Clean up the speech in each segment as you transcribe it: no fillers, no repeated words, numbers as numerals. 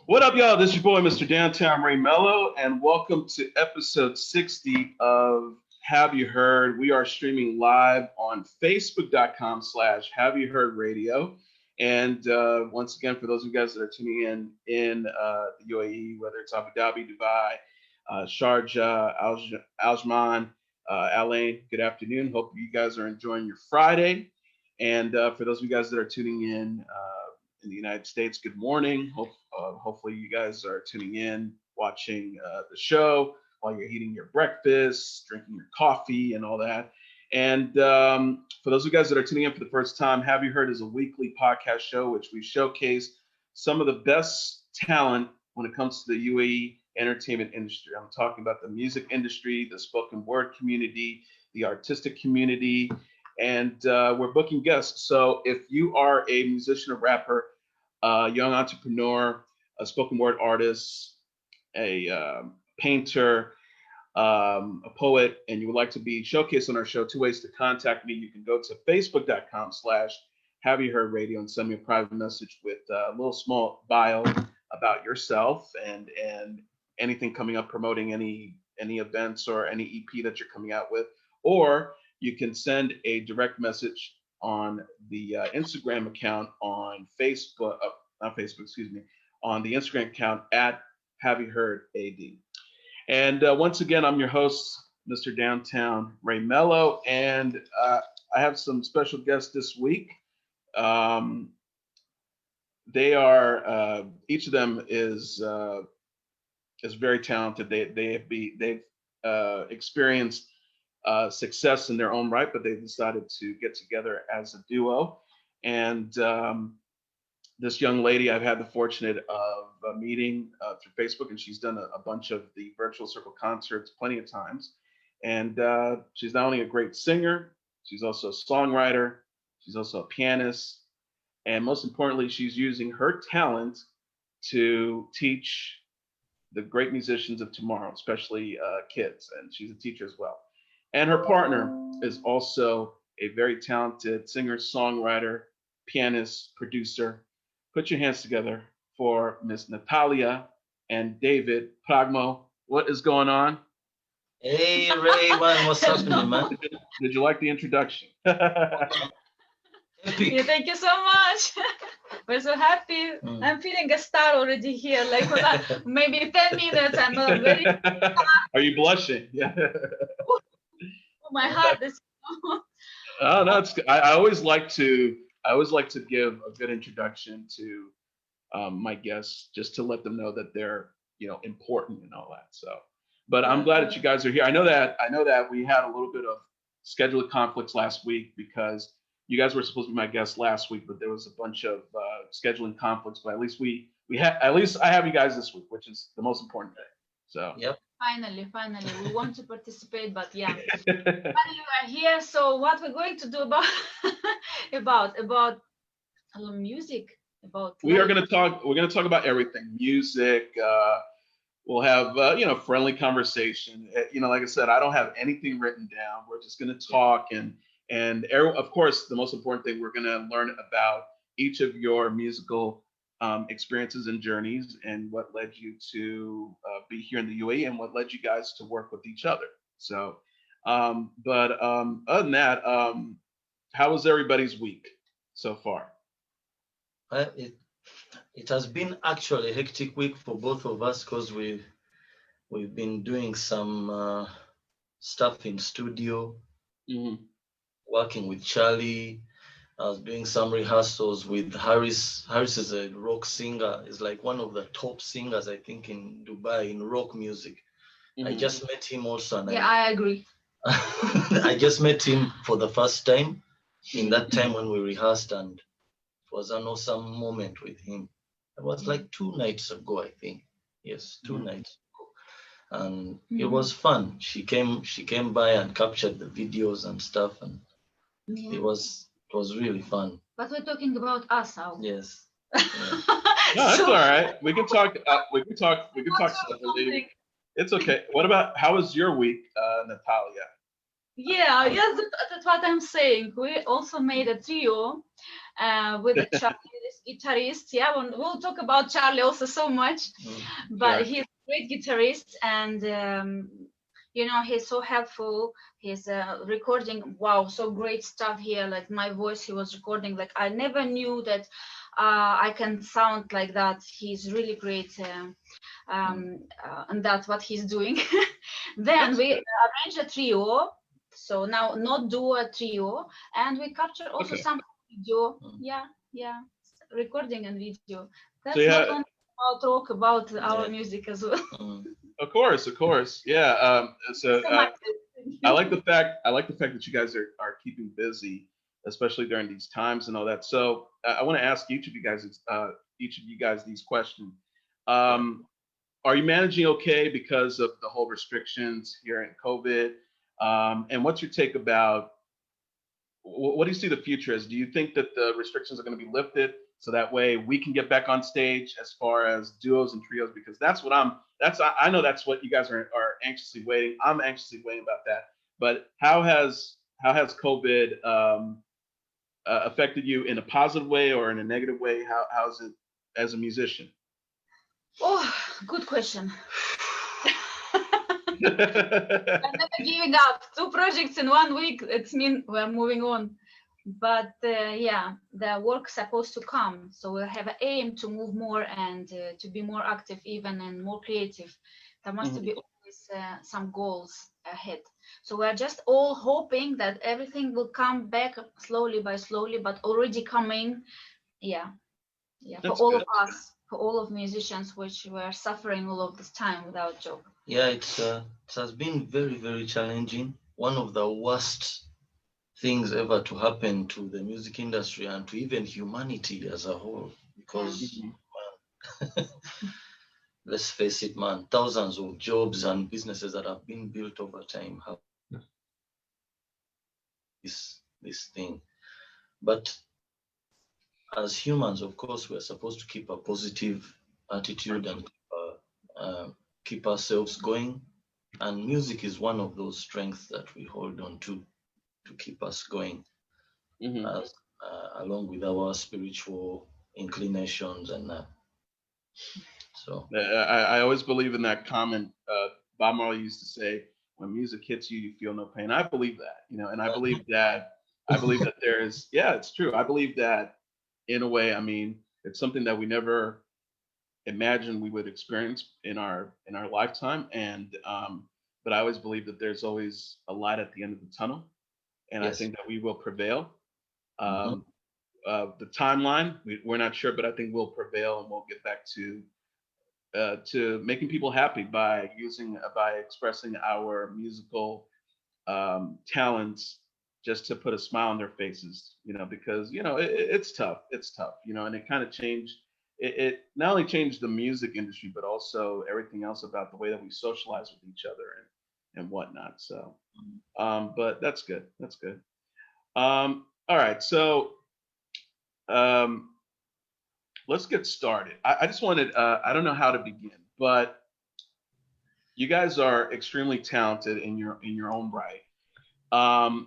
What up, y'all? This is your boy, Mr. Downtown Ray Mello, and welcome to episode 60 of Have You Heard? We are streaming live on Facebook.com/Have You Heard Radio. And once again, for those of you guys that are tuning in the UAE, whether it's Abu Dhabi, Dubai, Sharjah, Alajman, Alain, good afternoon. Hope you guys are enjoying your Friday. And for those of you guys that are tuning in the United States, good morning. Hopefully you guys are tuning in, watching the show while you're eating your breakfast, drinking your coffee, and all that. And for those of you guys that are tuning in for the first time, Have You Heard is a weekly podcast show which we showcase some of the best talent when it comes to the UAE entertainment industry. I'm talking about the music industry, the spoken word community, the artistic community, and we're booking guests. So if you are a musician, a rapper, a young entrepreneur, a spoken word artist, a painter, a poet, and you would like to be showcased on our show, two ways to contact me. You can go to facebook.com/Have You Heard Radio and send me a private message with a little small bio about yourself and anything coming up, promoting any events or any EP that you're coming out with. Or you can send a direct message on the Instagram account on Facebook, not Facebook, excuse me, on the Instagram account at Have You Heard AD. And once again, I'm your host, Mr. Downtown Ray Mello, and I have some special guests this week. They are each of them is very talented. They've experienced success in their own right, but they've decided to get together as a duo. And this young lady I've had the fortunate of meeting through Facebook, and she's done a bunch of the virtual circle concerts plenty of times. And she's not only a great singer, she's also a songwriter, she's also a pianist, and most importantly, she's using her talent to teach the great musicians of tomorrow, especially kids, and she's a teacher as well. And her partner is also a very talented singer, songwriter, pianist, producer. Put your hands together for Miss Natalia and David Pragmo. What is going on? Hey Ray, man, what's happening, man? Did you like the introduction? Epic. Yeah, thank you so much. We're so happy. I'm feeling a star already here. Like for maybe 10 minutes, I'm very. Are you blushing? Yeah. My heart is. Oh, no, it's. I always like to. I always like to give a good introduction to my guests, just to let them know that they're important and all that. So, but I'm glad that you guys are here. I know that we had a little bit of schedule conflicts last week because you guys were supposed to be my guests last week, but there was a bunch of scheduling conflicts. But at least at least I have you guys this week, which is the most important thing. So Yep. Finally, we want to participate, but yeah, finally we are here. So what we're going to do about about music, about we're going to talk about everything, music. We'll have friendly conversation. Like I said, I don't have anything written down. We're just going to talk of course, the most important thing, we're going to learn about each of your musical experiences and journeys, and what led you to be here in the UAE, and what led you guys to work with each other. So, but other than that, how was everybody's week so far? It has been actually a hectic week for both of us because we've been doing some stuff in studio, working with Charlie. I was doing some rehearsals with Harris. Harris is a rock singer. Is like one of the top singers, I think, in Dubai in rock music. I just met him also, and I agree. I just met him for the first time in that time when we rehearsed, and it was an awesome moment with him. It was like 2 nights ago, I think. Yes, 2 nights ago, and it was fun. She came by and captured the videos and stuff, and it was really fun. But we're talking about us now. Yes. Yeah. No, that's all right. We can talk. We can talk separately. It's okay. What about, how was your week, Natalia? Yeah, yes, that's what I'm saying. We also made a trio with the Charlie, guitarist. Yeah, we'll talk about Charlie also so much, but Sure. he's a great guitarist, and he's so helpful. He's recording, wow, so great stuff here. Like my voice, he was recording. Like I never knew that I can sound like that. He's really great, and that's what he's doing. Then we arrange a trio. So now not duo, a trio, and we capture also some video. Yeah, recording and video. That's not only about rock, about our music as well. Of course. Yeah. I like the fact that you guys are keeping busy, especially during these times and all that. So I want to ask each of you guys these questions. Are you managing okay because of the whole restrictions here in COVID? And what's your take about what do you see the future as? Do you think that the restrictions are going to be lifted so that way we can get back on stage as far as duos and trios? Because I know that's what you guys are anxiously waiting. I'm anxiously waiting about that. But how has COVID affected you in a positive way or in a negative way? How's it as a musician? Oh, good question. I'm never giving up. 2 projects in 1 week. It means we're moving on. But the work's supposed to come. So we have an aim to move more and to be more active even and more creative. There must be always some goals ahead. So we're just all hoping that everything will come back slowly, but already coming. Yeah, for all of us, for all of musicians, which were suffering all of this time without job. Yeah, it has been very, very challenging. One of the worst things ever to happen to the music industry and to even humanity as a whole. Because, man, let's face it, man, thousands of jobs and businesses that have been built over time have this thing. But as humans, of course, we're supposed to keep a positive attitude and keep ourselves going. And music is one of those strengths that we hold on to keep us going, along with our spiritual inclinations and that. So I always believe in that comment Bob Marley used to say, when music hits you, you feel no pain. I believe that, and I believe that there's, it's true. I believe that in a way. I mean, it's something that we never imagined we would experience in our lifetime. And but I always believe that there's always a light at the end of the tunnel, and I think that we will prevail. The timeline, we're not sure, but I think we'll prevail, and we'll get back to making people happy by expressing our musical talents, just to put a smile on their faces, because it's tough, and it kind of changed. It not only changed the music industry, but also everything else about the way that we socialize with each other and whatnot. So, but that's good. All right, so let's get started. I just wanted, I don't know how to begin, but you guys are extremely talented in your own right.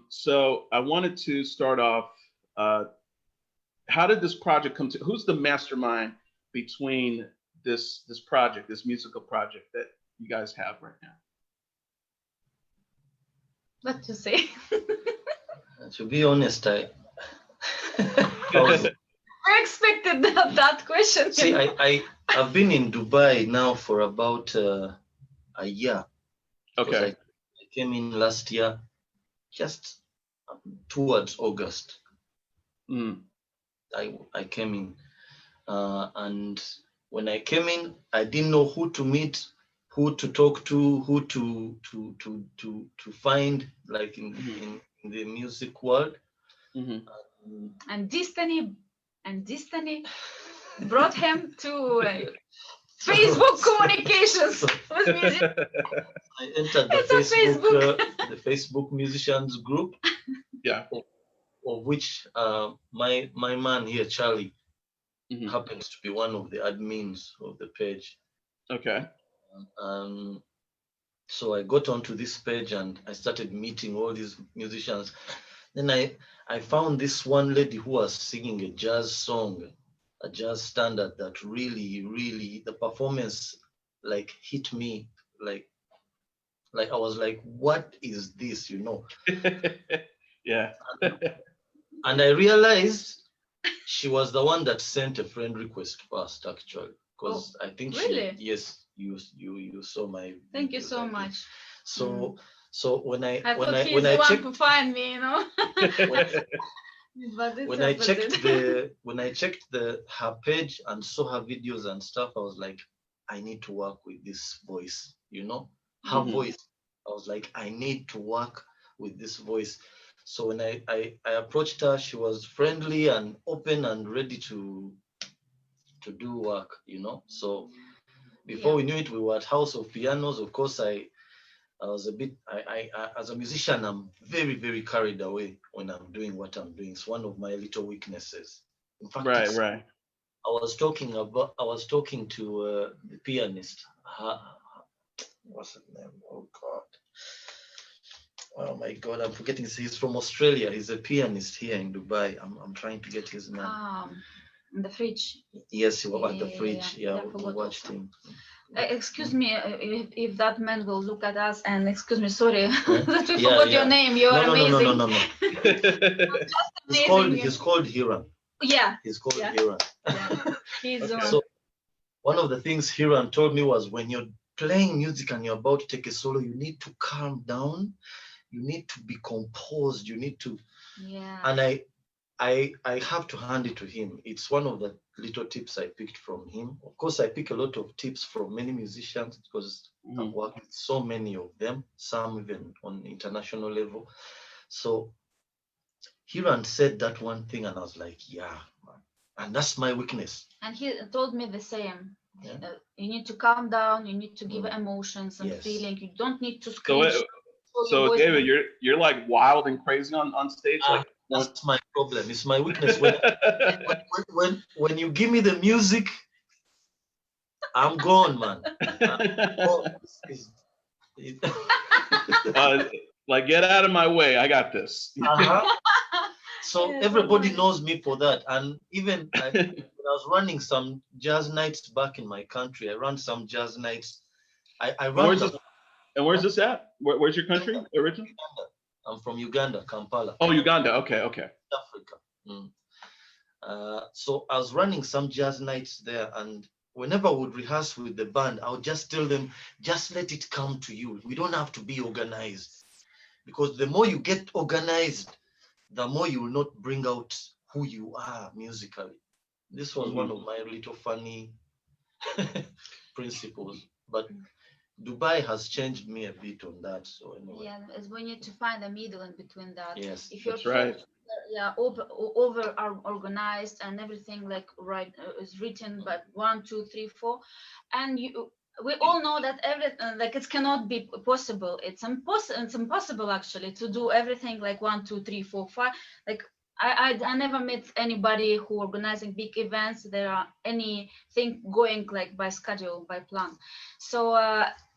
So I wanted to start off, how did this project come to, who's the mastermind between this project, this musical project that you guys have right now? What to say? To be honest, I expected that question. See, I've been in Dubai now for about a year. Okay. I came in last year, just towards August. I came in, and when I came in, I didn't know who to meet, who to talk to, who to find, like in the music world. And destiny brought him to Facebook communications with music. I entered the Facebook musicians group. Yeah. Of which my man here, Charlie, happens to be one of the admins of the page. Okay. So I got onto this page and I started meeting all these musicians. Then I found this one lady who was singing a jazz song. a jazz standard that really the performance like hit me like I was like, what is this, you know? Yeah. And I realized she was the one that sent a friend request first, actually, because I think really? yes, you saw my. Thank you videos, so I think. much. So so when I thought he's when the I one checked to find me, you know. But it's when I checked opposite. when I checked her page and saw her videos and stuff, I was like, I need to work with this voice, you know, her Mhm. voice. I was like, I need to work with this voice. So when I approached her, she was friendly and open and ready to do work, you know. So before Yeah. we knew it, we were at House of Pianos. Of course, I was a bit, I as a musician, I'm very carried away when I'm doing what I'm doing. It's one of my little weaknesses. In fact, Right, right. I was talking to the pianist. What's his name? Oh God. Oh my God, I'm forgetting. He's from Australia. He's a pianist here in Dubai. I'm trying to get his name. In the fridge. Yes, he was at the fridge. Yeah, I we forgot watched also. him. Excuse me, if that man will look at us, and excuse me, sorry that we Yeah, forgot yeah. your name. You're amazing. No. Amazing. He's called Hiram. Yeah. He's called Yeah. Hiram. Yeah. He's the Okay. one. So one of the things Hiram told me was when you're playing music and you're about to take a solo, you need to calm down. You need to be composed. You need to. Yeah. And I have to hand it to him. It's one of the little tips I picked from him. Of course, I pick a lot of tips from many musicians because I've worked with so many of them, some even on international level. So Hiram said that one thing, and I was like, yeah, man. And that's my weakness. And he told me the same. Yeah. You need to calm down. You need to give emotions and Yes. feeling. You don't need to So, screech. so David, you're like wild and crazy on stage, like that's my problem. It's my weakness. When you give me the music, I'm gone, man. Like, get out of my way. I got this. So Yes, everybody okay. knows me for that. And even when I was running some jazz nights back in my country, I ran some jazz nights. I ran Where's this at? Where's your country originally? I'm from Uganda, Kampala. Oh, Uganda. Okay. Africa. So I was running some jazz nights there, and whenever I would rehearse with the band, I would just tell them, just let it come to you. We don't have to be organized. Because the more you get organized, the more you will not bring out who you are musically. This was one of my little funny principles. But Dubai has changed me a bit on that. So anyway. Yeah, we need to find a middle in between that. Yes, if you're that's right. over organized and everything like right is written, but 1, 2, 3, 4, and we all know that everything like it cannot be possible. It's impossible actually to do everything like 1, 2, 3, 4, 5. Like I never met anybody who organizing big events. There are anything going like by schedule, by plan. So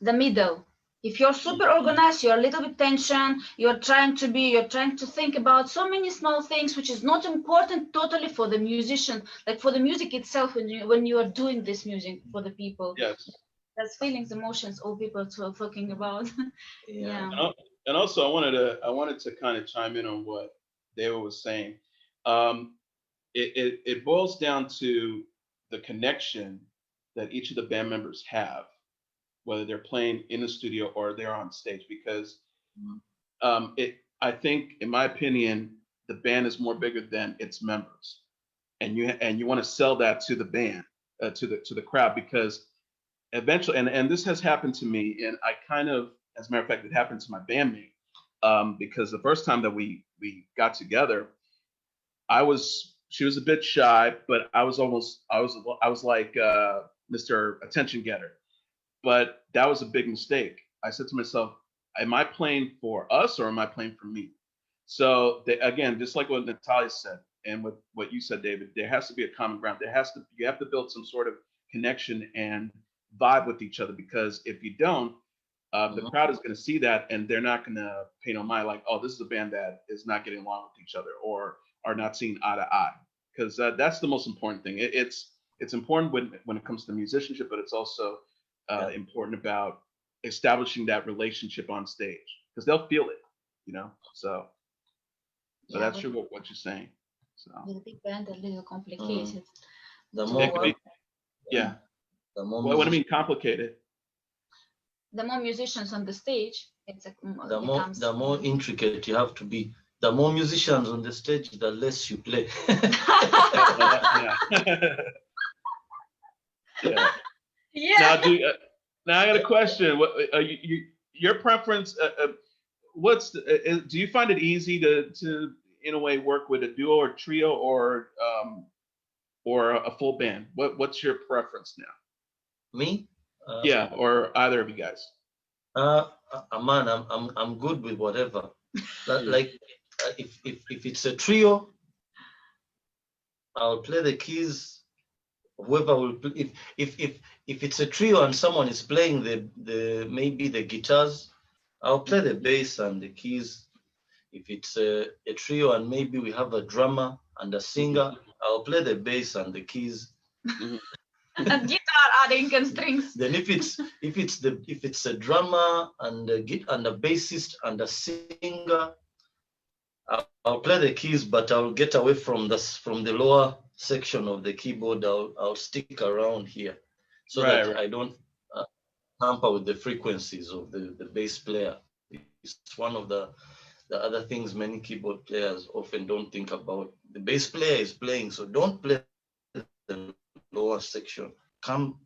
the middle. If you're super organized, you're a little bit tension, you're trying to think about so many small things, which is not important totally for the musician, like for the music itself, when you are doing this music for the people. Yes. That's feelings, emotions, all people are talking about. Yeah. And also, I wanted to kind of chime in on what David was saying. It boils down to the connection that each of the band members have, whether they're playing in the studio or they're on stage, because I think, in my opinion, the band is more bigger than its members, and you want to sell that to the band, to the crowd, because eventually, and this has happened to me, and I kind of, as a matter of fact, it happened to my bandmate, because the first time that we got together, she was a bit shy, but I was like Mr. Attention Getter. But that was a big mistake. I said to myself, am I playing for us or am I playing for me? So again, just like what Natalia said and what you said, David, there has to be a common ground. You have to build some sort of connection and vibe with each other, because if you don't, the crowd is going to see that and they're not going to pay no mind, like, oh, this is a band that is not getting along with each other or are not seeing eye to eye. because that's the most important thing. It's important when it comes to musicianship, but it's also important about establishing that relationship on stage because they'll feel it, you know. So that's true what you're saying. So with a big band, a little complicated. The to more, work. yeah. The more What do you mean complicated? The more musicians on the stage, the more intricate you have to be. The more musicians on the stage, the less you play. Yeah. Yeah. Yeah. Now I got a question. What your preference? Do you find it easy to in a way work with a duo or trio or a full band? What's your preference now? Me? Yeah, or either of you guys. Man, I'm good with whatever. Like if it's a trio, I'll play the keys. Whoever will play, if it's a trio and someone is playing the maybe the guitars, I'll play the bass and the keys. If it's a trio and maybe we have a drummer and a singer, I'll play the bass and the keys. And guitar adding and strings. Then if it's a drummer and a bassist and a singer, I'll play the keys, but I'll get away from the lower section of the keyboard. I'll stick around here so that I don't tamper with the frequencies of the bass player. It's one of the other things many keyboard players often don't think about. The bass player is playing, so don't play the lower section. Come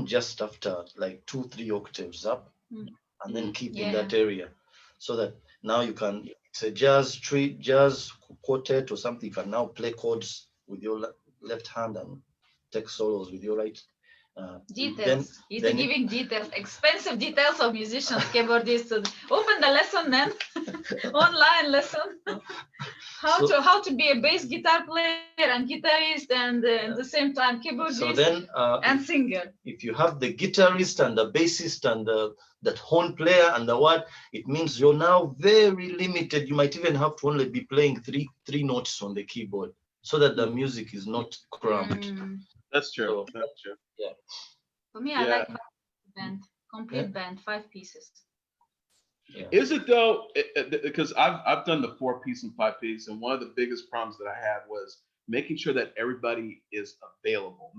just after like 2-3 octaves up, and then keep in that area, so that now you can. It's a jazz quartet or something. You can now play chords with your left hand and take solos with your right. Details. He's giving details, expensive details of musicians, keyboardists. Open the lesson then, online lesson. How to be a bass guitar player and guitarist and at the same time keyboardist and singer. If you have the guitarist and the bassist and that horn player and the what, it means you're now very limited. You might even have to only be playing three notes on the keyboard so that the music is not cramped. That's true. That's true. Yeah. For me, I like band, complete band, 5 pieces. Yeah. Is it though? Because I've done the 4-piece and 5-piece, and one of the biggest problems that I had was making sure that everybody is available.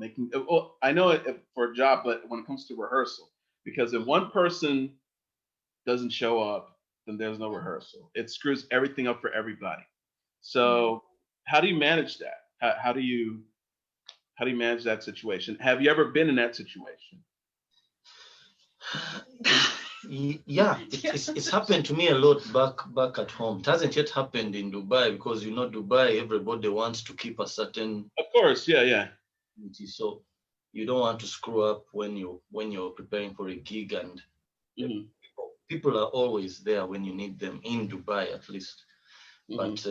I know it for a job, but when it comes to rehearsal, because if one person doesn't show up, then there's no rehearsal. It screws everything up for everybody. So how do you manage that? How do you manage that situation? Have you ever been in that situation? Yeah, it's happened to me a lot back at home. It hasn't yet happened in Dubai because Dubai, everybody wants to keep a certain. Of course, yeah. So you don't want to screw up when you're preparing for a gig, and people are always there when you need them in Dubai at least. But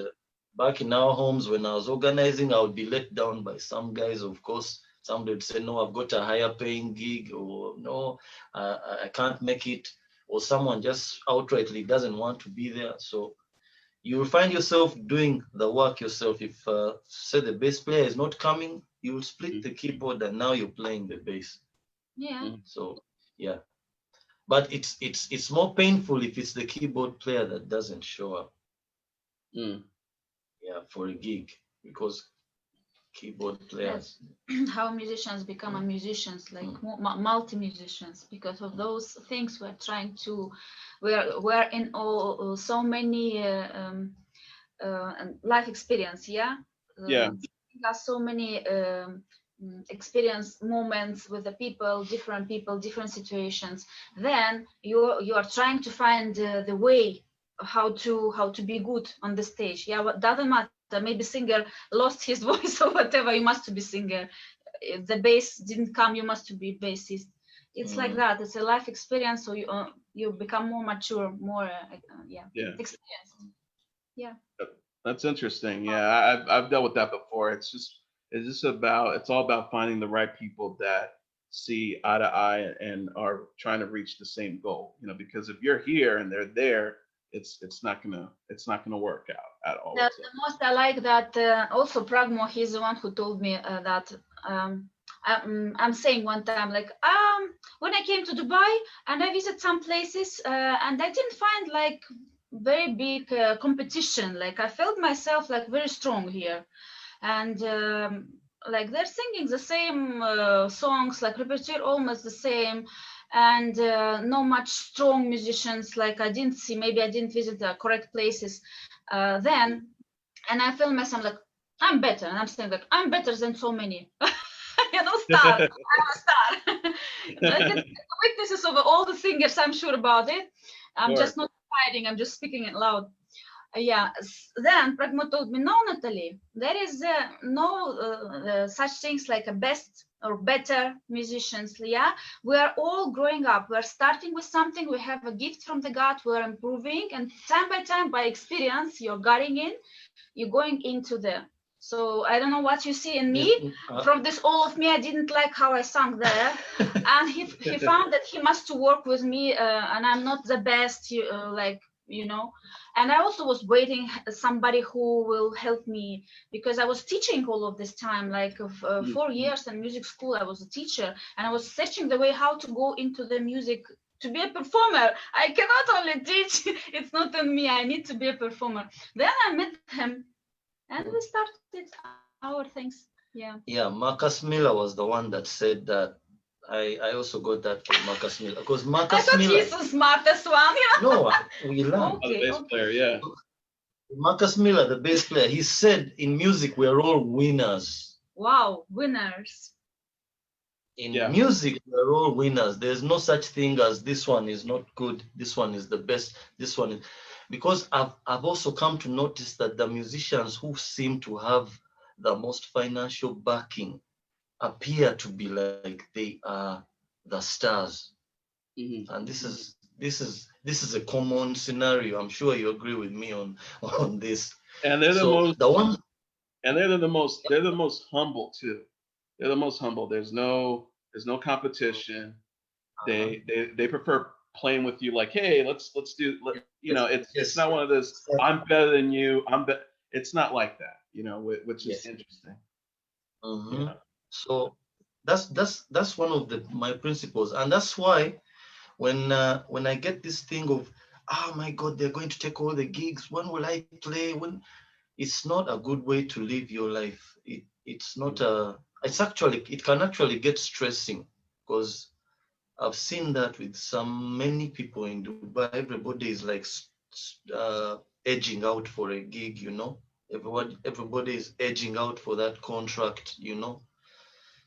back in our homes, when I was organizing, I would be let down by some guys, of course. Somebody would say, no, I've got a higher paying gig, or no, I can't make it, or someone just outrightly doesn't want to be there. So you will find yourself doing the work yourself. If say the bass player is not coming, you will split the keyboard and now you're playing the bass. Yeah. So yeah, but it's more painful if it's the keyboard player that doesn't show up. Yeah, for a gig, because keyboard players. How musicians become musicians, like multi-musicians, because of those things we're in so many life experience. Has so many experience moments with the people, different situations. Then you are trying to find the way how to be good on the stage. What doesn't matter. Maybe singer lost his voice or whatever. You must be singer. If the bass didn't come, you must be bassist. It's like that. It's a life experience. So you become more mature, more experienced. Yeah. That's interesting. Yeah, I've dealt with that before. It's all about finding the right people that see eye to eye and are trying to reach the same goal. Because if you're here and they're there, it's not gonna work out at all. The most I like that also Pragmo, he's the one who told me that I'm saying one time like when I came to Dubai and I visited some places and I didn't find like very big competition. Like I felt myself like very strong here, and like they're singing the same songs, like repertoire almost the same, and no much strong musicians. Like I didn't see, maybe I didn't visit the correct places then, and I feel myself like I'm better, and I'm saying like I'm better than so many. Star. I'm a star. The weaknesses of all the singers, I'm sure about it. I'm just not hiding. I'm just speaking it loud. Yeah. Then Pragmo told me, no, Natalie, there is no such things like a best or better musicians. Yeah, we are all growing up. We are starting with something. We have a gift from the God. We are improving, and time by time, by experience, you're getting in. You're going into the. So I don't know what you see in me. From this all of me, I didn't like how I sang there, and he found that he must to work with me, and I'm not the best. And I also was waiting somebody who will help me, because I was teaching all of this time, like 4 years in music school. I was a teacher, and I was searching the way how to go into the music to be a performer. I cannot only teach. It's not on me. I need to be a performer. Then I met him, and we started our things. Yeah. Yeah, Marcus Miller was the one that said that. I also got that from Marcus Miller, because Marcus Miller. He's the smartest one. No, we learned. Okay, the bass player, yeah. Marcus Miller, the bass player, he said in music we're all winners. Wow, winners. In music we're all winners. There's no such thing as this one is not good, this one is the best, this one is, because I've also come to notice that the musicians who seem to have the most financial backing appear to be like they are the stars. And this is a common scenario. I'm sure you agree with me on this. And they're they're the most humble too. They're the most humble. There's no competition. They prefer playing with you like, hey, let's do, it's not one of those I'm better than you. It's not like that, which is interesting. Yeah. So that's one of my principles, and that's why when I get this thing of, oh my God, they're going to take all the gigs, when will I play? When it's not a good way to live your life. It's not it can actually get stressing, because I've seen that with many people in Dubai. Everybody is like edging out for a gig, everybody is edging out for that contract,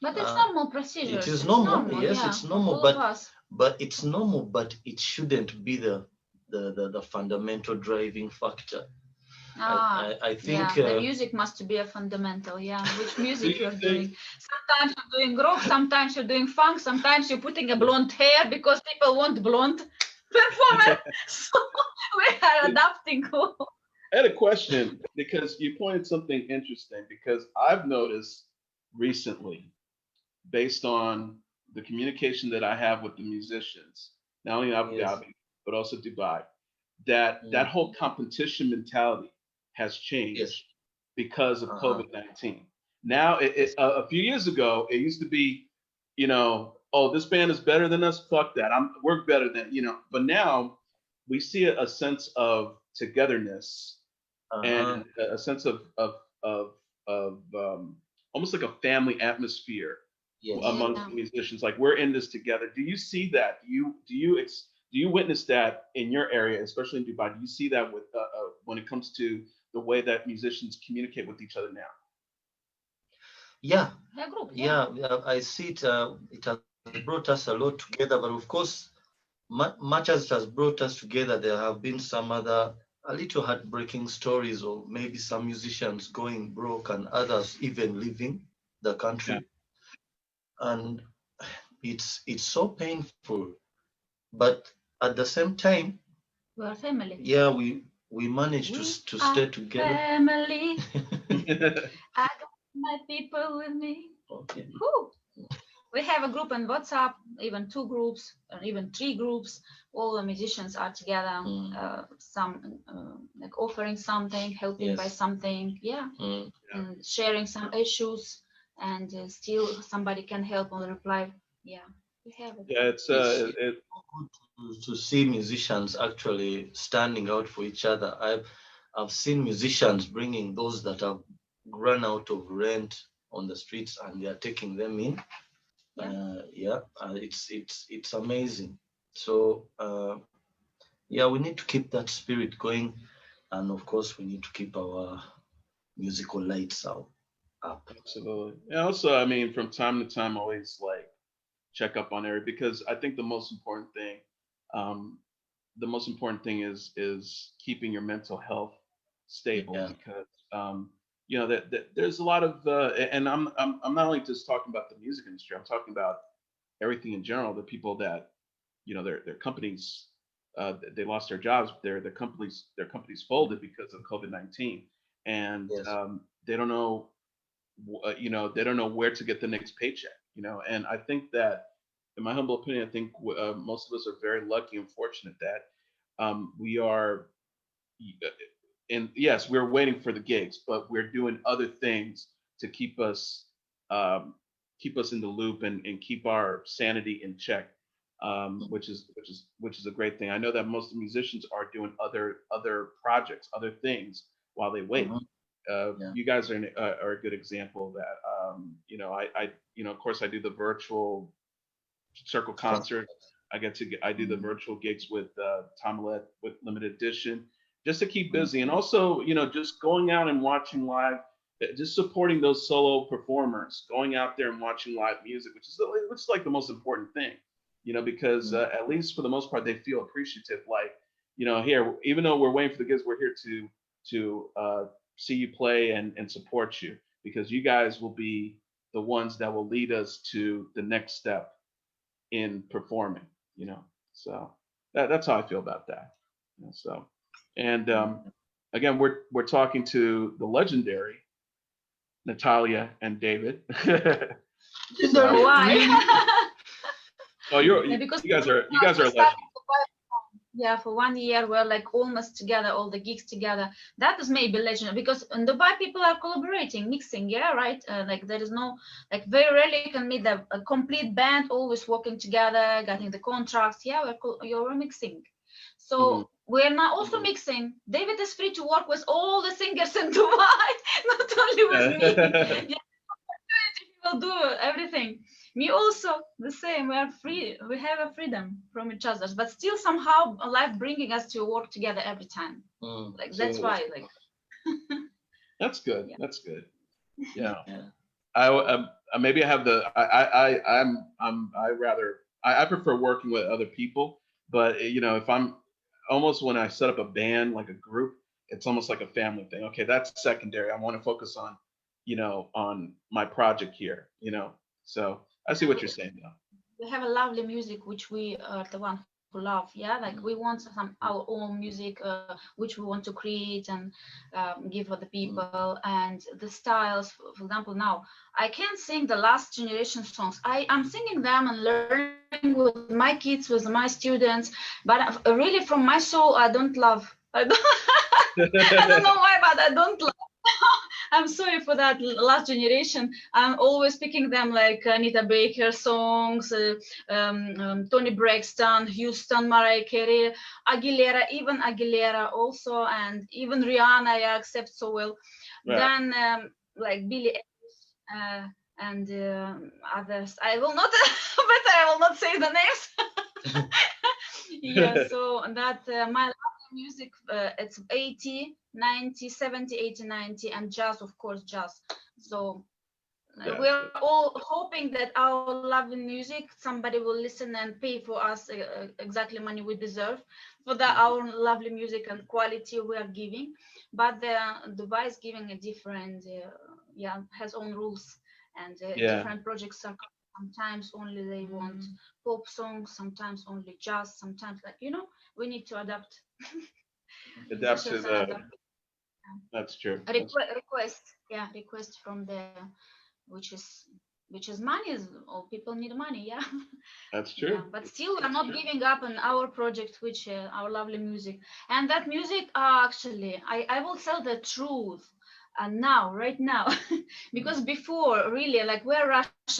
But it's normal procedure. It is normal. Yes, it's normal. But it's normal, but it shouldn't be the fundamental driving factor. I think the music must be a fundamental. Which music you're doing? Sometimes you're doing rock, sometimes you're doing funk, sometimes you're putting a blonde hair because people want blonde performance. So we are adapting. I had a question, because you pointed something interesting, because I've noticed recently, based on the communication that I have with the musicians, not only in Abu Dhabi, but also Dubai, that whole competition mentality has changed because of COVID-19. Now, a few years ago, it used to be, oh, this band is better than us. Fuck that. We're better than, But now we see a sense of togetherness and a sense of almost like a family atmosphere amongst the musicians. Like, we're in this together. Do you see that? Do you witness that in your area, especially in Dubai? Do you see that with when it comes to the way that musicians communicate with each other now? Yeah, I see it. It has brought us a lot together, but of course, much as it has brought us together, there have been some other a little heartbreaking stories, or maybe some musicians going broke and others even leaving the country. And it's so painful, but at the same time, we are family. Yeah, we managed to stay together. Family. I got my people with me. Okay. Woo. We have a group on WhatsApp, even 2 groups, or even 3 groups. All the musicians are together. Some like offering something, helping by something, and sharing some issues, and still somebody can help on the reply. Yeah, we have it. Yeah, it's good to see musicians actually standing out for each other. I've seen musicians bringing those that have run out of rent on the streets, and they are taking them in. It's amazing. So we need to keep that spirit going, and of course we need to keep our musical lights up. Absolutely. And also, I mean, from time to time, always like check up on everybody, because I think um, the most important thing is keeping your mental health stable, because that there's a lot of and I'm not only just talking about the music industry. I'm talking about everything in general. The people that their companies, they lost their jobs, their companies folded because of COVID-19, and they don't know they don't know where to get the next paycheck. And I think that, in my humble opinion, I think most of us are very lucky and fortunate that we are, and yes, we're waiting for the gigs, but we're doing other things to um, keep us in the loop, and keep our sanity in check, which is a great thing. I know that most of the musicians are doing other projects, other things while they wait. You guys are a good example of that. Of course, I do the virtual circle concert. I do the virtual gigs with Tomalet with Limited Edition, just to keep busy, and also just going out and watching live, just supporting those solo performers, going out there and watching live music, which is like the most important thing, because at least for the most part they feel appreciative. Like, here, even though we're waiting for the gigs, we're here to see you play and support you, because you guys will be the ones that will lead us to the next step in performing, so that's how I feel about that. So, and again, we're talking to the legendary Natalia and David. So, Why? oh, Because you guys are legends. Yeah, for 1 year we're like almost together, all the gigs together. That is maybe legend, because in Dubai people are collaborating, mixing, right? Like there is no, like very rarely you can meet a complete band always working together, getting the contracts. Yeah, you're mixing. So we're now also mixing. David is free to work with all the singers in Dubai, not only with me. Yeah, he will do everything. Me also the same. We are free. We have a freedom from each other, but still somehow life bringing us to work together every time. Like that's why. Like that's good. Yeah. That's good. Yeah. I maybe I have the I prefer working with other people, but if I'm almost, when I set up a band, like a group, it's almost like a family thing. Okay, that's secondary. I want to focus on on my project here. So I see what you're saying now. We have a lovely music which we are the one who love. Yeah, like we want our own music which we want to create and give for the people, and the styles. For example, now I can't sing the last generation songs. I'm singing them and learning with my kids, with my students, but really from my soul I don't love. I don't know why, but I don't love. I'm sorry for that last generation. I'm always picking them like Anita Baker songs, Tony Braxton, Houston, Mariah Carey, Aguilera, even Aguilera also, and even Rihanna I accept so well. Right. Then like Billie Eilish and others. I will not, but I will not say the names. Yeah, so that my music, it's 80, 90, 70, 80, 90, and jazz, of course, jazz. So we're all hoping that our lovely music, somebody will listen and pay for us exactly money we deserve for our lovely music and quality we are giving. But the Dubai is giving a different, has own rules, and different projects are. Sometimes only they want pop songs, sometimes only jazz, sometimes we need to adapt. Adapt to the. That's true. Request from the, which is which is money. All people need money, yeah. That's true. Yeah, but still, we're not giving up on our project, which our lovely music. And that music, actually, I will tell the truth. And now, right now, because before, really, like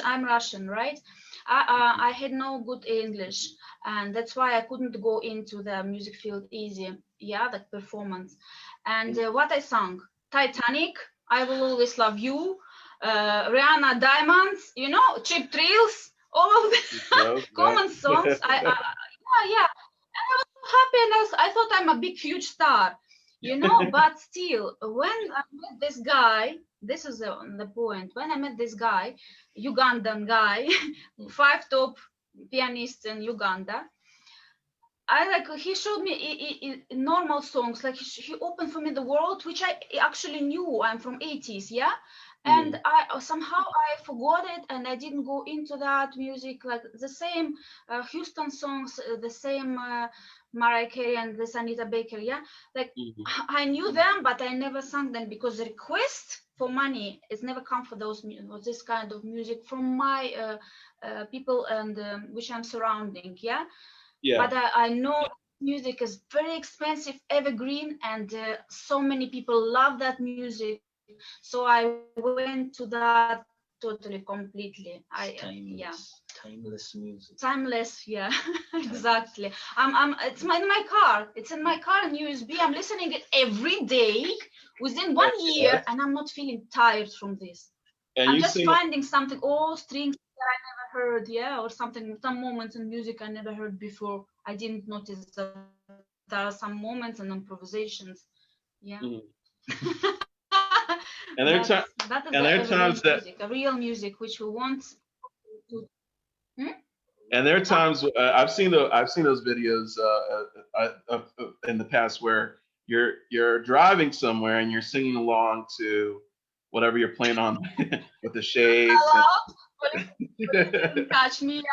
I'm Russian, right? I had no good English, and that's why I couldn't go into the music field easy. Yeah, that performance. And what I sang, Titanic, I Will Always Love You, Rihanna, Diamonds, Cheap Thrills, all of the common songs. Yeah, and I was so happy, and I thought I'm a big, huge star, But still, when I met this guy, this is the point. When I met this guy, Ugandan guy, 5 top pianists in Uganda, he showed me normal songs, like he opened for me the world, which I actually knew. I'm from 80s, yeah. And I somehow I forgot it, and I didn't go into that music, like the same Houston songs, the same Mariah Carey and this Anita Baker, yeah. Like I knew them, but I never sang them because the request for money is never come for this kind of music from my people and which I'm surrounding, yeah. But I know music is very expensive, evergreen, and so many people love that music. So I went to that totally, completely. Timeless music. Timeless, yeah, exactly. It's in my car. It's in my car in USB. I'm listening it every day within 1 year, and I'm not feeling tired from this. And I'm just finding something, strings that I never heard, yeah, or something, some moments in music I never heard before. I didn't notice that there are some moments and improvisations, yeah. And there are times that music, a real music, which we want to. And there are times I've seen those videos in the past where you're driving somewhere and you're singing along to whatever you're playing on with the shades. Catch me.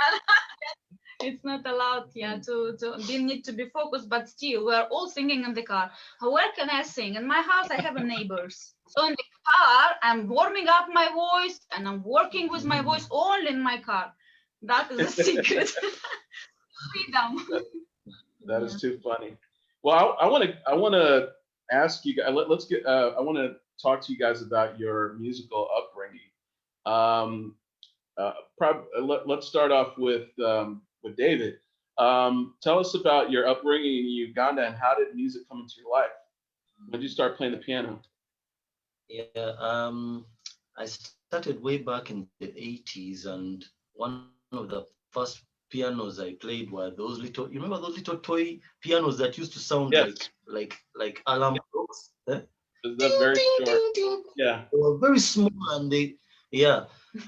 It's not allowed, yeah, to they need to be focused, but still we're all singing in the car. Where can I sing? In my house I have neighbors. So in the car I'm warming up my voice and I'm working with my voice only in my car. That is a secret. Freedom. That is too funny. Well, I want to ask you guys. I want to talk to you guys about your musical upbringing. Let's start off with David. Tell us about your upbringing in Uganda and how did music come into your life? When did you start playing the piano? Yeah, I started way back in the 80s, and one of the first pianos I played were those little, you remember those little toy pianos that used to sound like alarm clocks? Eh? That's very short. Yeah. They were very small, and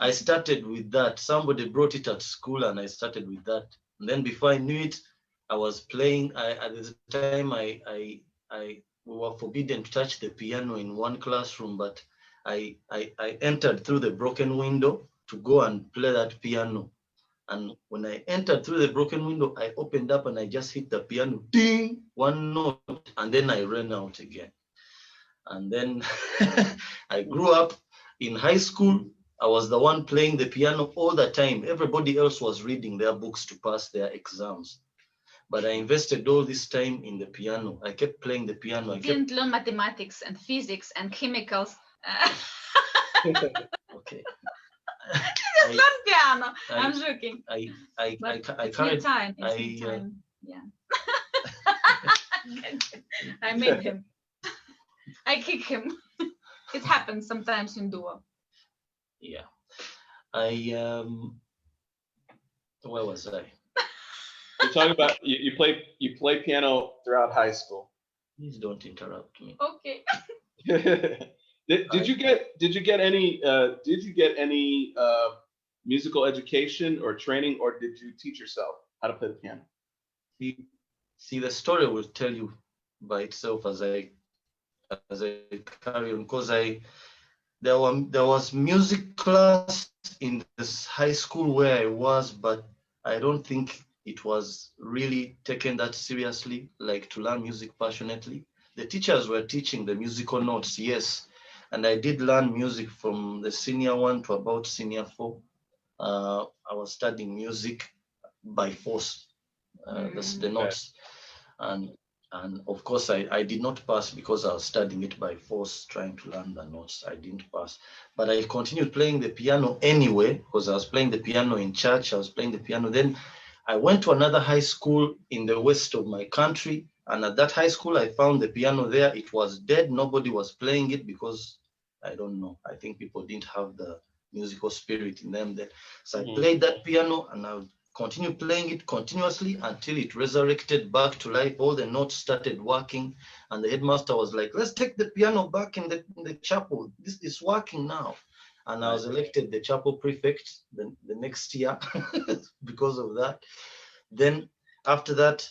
I started with that. Somebody brought it at school and I started with that. And then before I knew it, I was playing. At the time we were forbidden to touch the piano in one classroom, but I entered through the broken window to go and play that piano. And when I entered through the broken window, I opened up and I just hit the piano, ding, one note, and then I ran out again. And then I grew up in high school. I was the one playing the piano all the time. Everybody else was reading their books to pass their exams. But I invested all this time in the piano. I kept playing the piano. I didn't learn mathematics and physics and chemicals. Okay. Just learn piano. I'm joking. I carried time. Yeah. I made him. I kick him. It happens sometimes in duo. Yeah. Where was I? You're talking about you play piano throughout high school. Please don't interrupt me. Okay. Did you get any musical education or training, or did you teach yourself how to play the piano? See, the story will tell you by itself as I carry on, because there was music class in this high school where I was, but I don't think it was really taken that seriously, like to learn music passionately. The teachers were teaching the musical notes, yes, and I did learn music from the senior 1 to about senior 4, I was studying music by force. That's the notes. And of course I did not pass because I was studying it by force, trying to learn the notes. I didn't pass, but I continued playing the piano anyway, because I was playing the piano in church. I was playing the piano. Then I went to another high school in the west of my country, and at that high school I found the piano there. It was dead. Nobody was playing it because I don't know, I think people didn't have the musical spirit in them then. So I played that piano, and I continued playing it continuously until it resurrected back to life. All the notes started working, and the headmaster was like, let's take the piano back in the chapel. This is working now. And I was elected the chapel prefect the next year because of that. Then after that,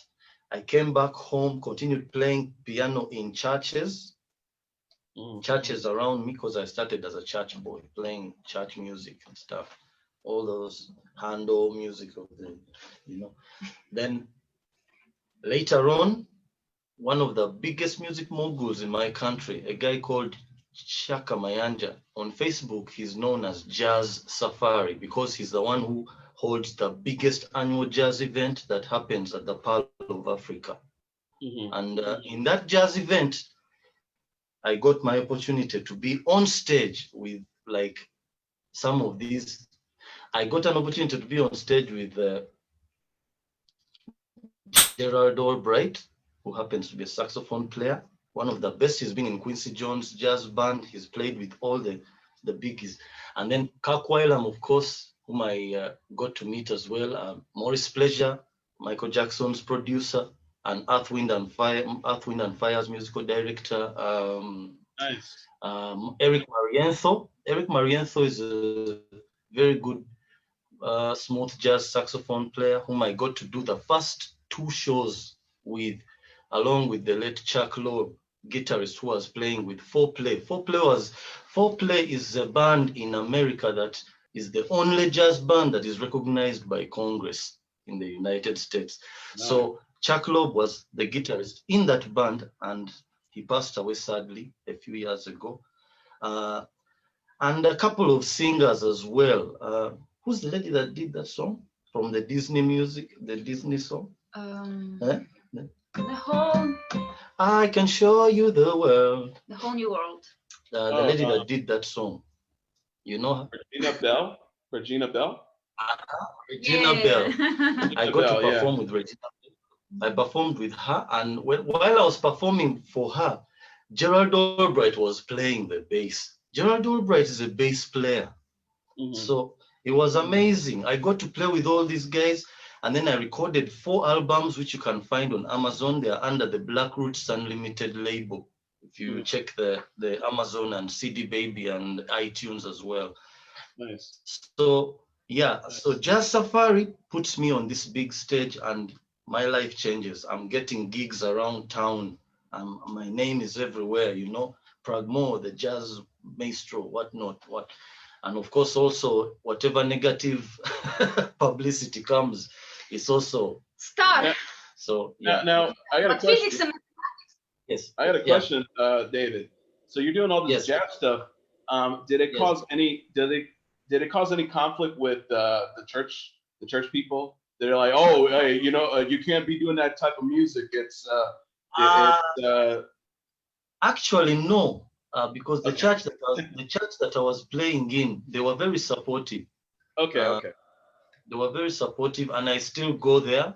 I came back home, continued playing piano in churches around me, because I started as a church boy, playing church music and stuff. All those Handel music of the, Then later on, one of the biggest music moguls in my country, a guy called Shaka Mayanja, on Facebook, he's known as Jazz Safari, because he's the one who holds the biggest annual jazz event that happens at the Pearl of Africa. And in that jazz event, I got my opportunity to be on stage with like some of these. I got an opportunity to be on stage with Gerald Albright, who happens to be a saxophone player, one of the best. He's been in Quincy Jones Jazz Band. He's played with all the biggies. And then Kirk Whalum, of course, whom I got to meet as well. Maurice Pleasure, Michael Jackson's producer, and Earth, Wind and Fire's musical director. Nice. Eric Marienthal. Eric Marienthal is a very good smooth jazz saxophone player whom I got to do the first 2 shows with, along with the late Chuck Loeb, guitarist who was playing with 4Play. 4Play is a band in America that is the only jazz band that is recognized by Congress in the United States. Nice. So Chuck Loeb was the guitarist in that band, and he passed away sadly a few years ago. And a couple of singers as well. Who's the lady that did that song from the Disney music, the Disney song? The whole. I can show you the world. The whole new world. The lady that did that song. You know her? Regina Bell? Regina Bell? Regina Bell. I got to perform with Regina Bell. I performed with her, and while I was performing for her, Gerald Albright was playing the bass. Gerald Albright is a bass player. So it was amazing. I got to play with all these guys, and then I recorded 4 albums, which you can find on Amazon. They are under the Black Roots Unlimited label. If you check the Amazon and CD Baby and iTunes as well. Nice. So yeah, so Jazz Safari puts me on this big stage, and my life changes. I'm getting gigs around town. My name is everywhere, Pragmo, the jazz maestro, whatnot. And of course, also, whatever negative publicity comes, it's also star. So yeah. Now I got a question. Yes. I got a question, David. So you're doing all this jazz stuff. Did it cause any? Did it cause any conflict with the church people? They're like, oh, hey, you can't be doing that type of music. Actually, no. Because the church that I was playing in, they were very supportive. Okay. They were very supportive, and I still go there.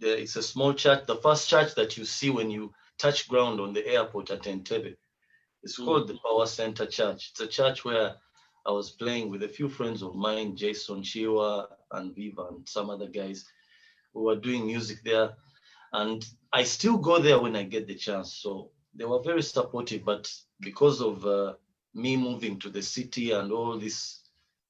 It's a small church, the first church that you see when you touch ground on the airport at Entebbe. It's called the Power Center Church. It's a church where I was playing with a few friends of mine, Jason Chiwa and Viva and some other guys who were doing music there. And I still go there when I get the chance. So they were very supportive, but because of me moving to the city and all this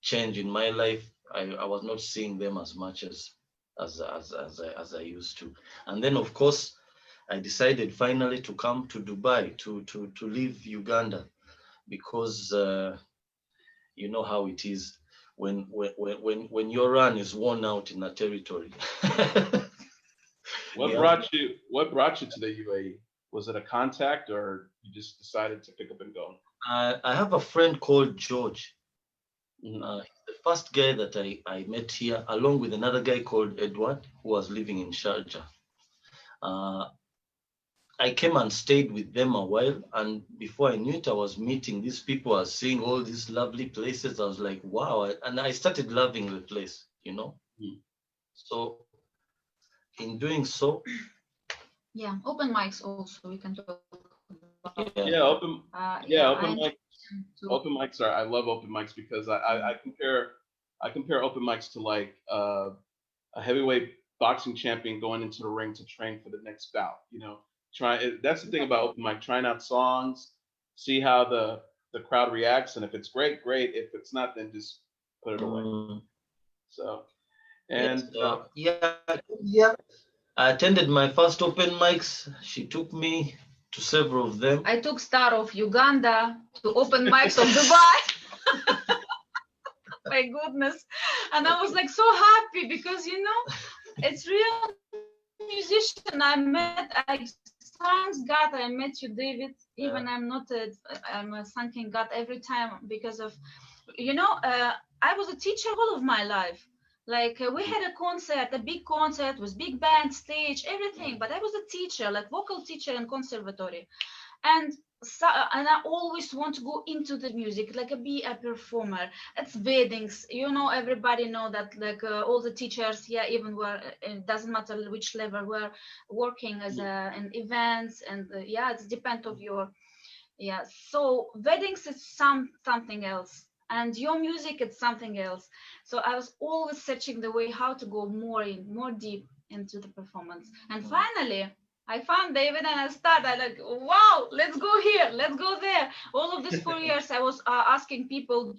change in my life, I was not seeing them as much as I used to. And then, of course, I decided finally to come to Dubai to leave Uganda, because you know how it is when your run is worn out in a territory. What brought you to the UAE? Was it a contact, or you just decided to pick up and go? I have a friend called George. He's the first guy that I met here, along with another guy called Edward, who was living in Sharjah. I came and stayed with them a while, and before I knew it, I was meeting these people, I was seeing all these lovely places. I was like, wow, and I started loving the place, you know. So in doing so, open mics also we can talk about. Open mics are, I love open mics because I compare open mics to like a heavyweight boxing champion going into the ring to train for the next bout. You know, that's the thing about open mic, trying out songs, see how the crowd reacts, and if it's great, great. If it's not, then just put it away. So, and I attended my first open mics. She took me to several of them. I took Star of Uganda to open mics of Dubai. My goodness. And I was like so happy because, you know, it's real musician. Thanks God I met you, David. Even I'm thanking God every time because of, you know, I was a teacher all of my life. Like we had a concert, a big concert with big band, stage, everything. But I was a teacher, like vocal teacher in conservatory. And I always want to go into the music, like be a performer. It's weddings, you know, everybody know that, like all the teachers, even were, it doesn't matter which level, we're working as in events, and it depends of your, so weddings is something else, and your music is something else. So I was always searching the way how to go more deep into the performance, and finally I found David, and I like, wow, let's go here, let's go there. All of these 4 years, I was asking people,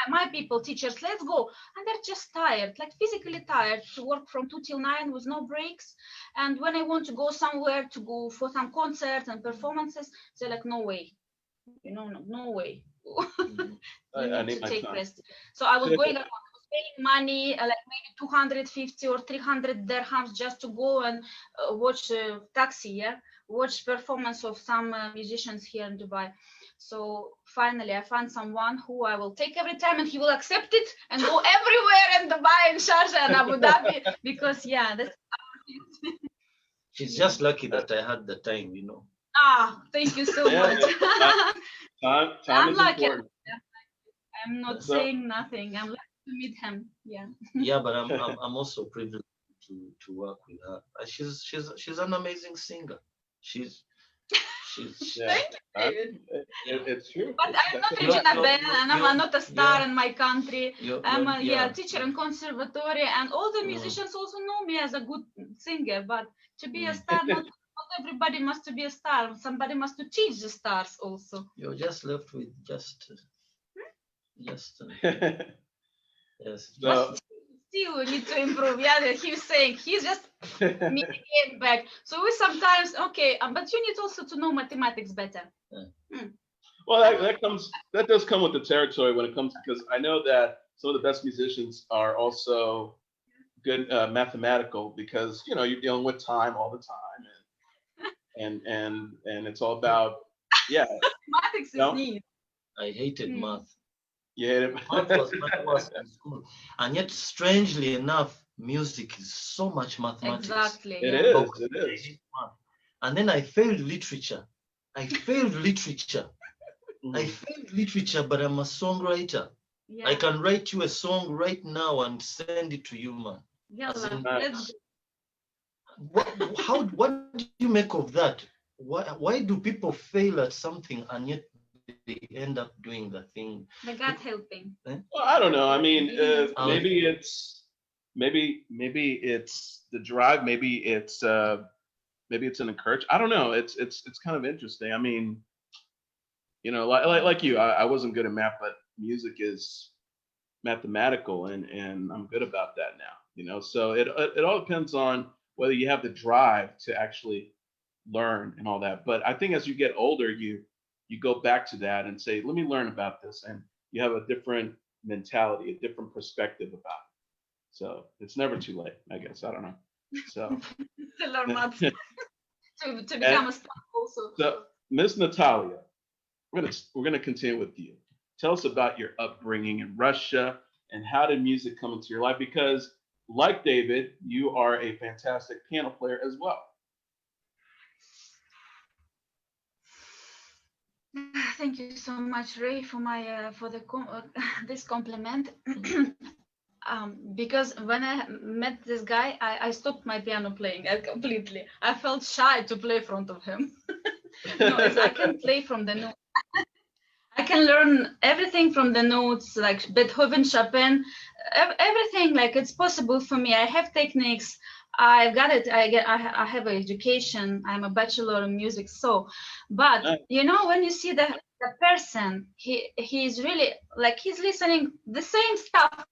my people, teachers, let's go. And they're just tired, like physically tired, to work from 2 till 9 with no breaks. And when I want to go somewhere to go for some concerts and performances, they're like, no way, you know, no way. You need to take rest. So I was going paying money, like maybe 250 or 300 dirhams just to go and watch taxi, watch performance of some musicians here in Dubai. So finally I found someone who I will take every time, and he will accept it and go everywhere in Dubai and Sharjah and Abu Dhabi because that's she's just lucky that I had the time, you know. Thank you so much. Time I'm is lucky. important. I'm not saying nothing. I'm lucky to meet him. But I'm also privileged to work with her. She's an amazing singer. She's it's true. But I'm not Regina Bell, and I'm not a star in my country. I'm a teacher in conservatory, and all the musicians also know me as a good singer. But to be a star, not everybody must be a star. Somebody must teach the stars also. You're just left with just yes. So, still we need to improve. He's saying he's just getting back. So we sometimes but you need also to know mathematics better. Well, that does come with the territory when it comes, because I know that some of the best musicians are also good mathematical, because you know you're dealing with time all the time, and it's all about mathematics is neat. I hated math. Yeah, math was my worst in school, and yet strangely enough, music is so much mathematics. Exactly. It is. And then I failed literature. I failed literature, but I'm a songwriter. I can write you a song right now and send it to you, man. Let's what do you make of that? Why do people fail at something and yet they end up doing the thing? The God helping. Well, I don't know. I mean, maybe it's the drive. Maybe it's an encouragement. I don't know. It's kind of interesting. I mean, you know, like you, I wasn't good at math, but music is mathematical, and I'm good about that now. You know, so it all depends on whether you have the drive to actually learn and all that. But I think as you get older, you go back to that and say, let me learn about this, and you have a different mentality, a different perspective about it. So it's never too late, I guess. I don't know. So to learn maths, to become a star also. So Miss Natalia, we're gonna continue with you. Tell us about your upbringing in Russia and how did music come into your life? Because like David, you are a fantastic piano player as well. Thank you so much, Ray, for this compliment. Because when I met this guy, I stopped my piano playing completely. I felt shy to play in front of him. No, I can play from the notes. I can learn everything from the notes, like Beethoven, Chopin, everything. Like it's possible for me. I have techniques. I've got it. I have an education. I'm a bachelor in music. So, but you know, when you see the person, he's really like he's listening the same stuff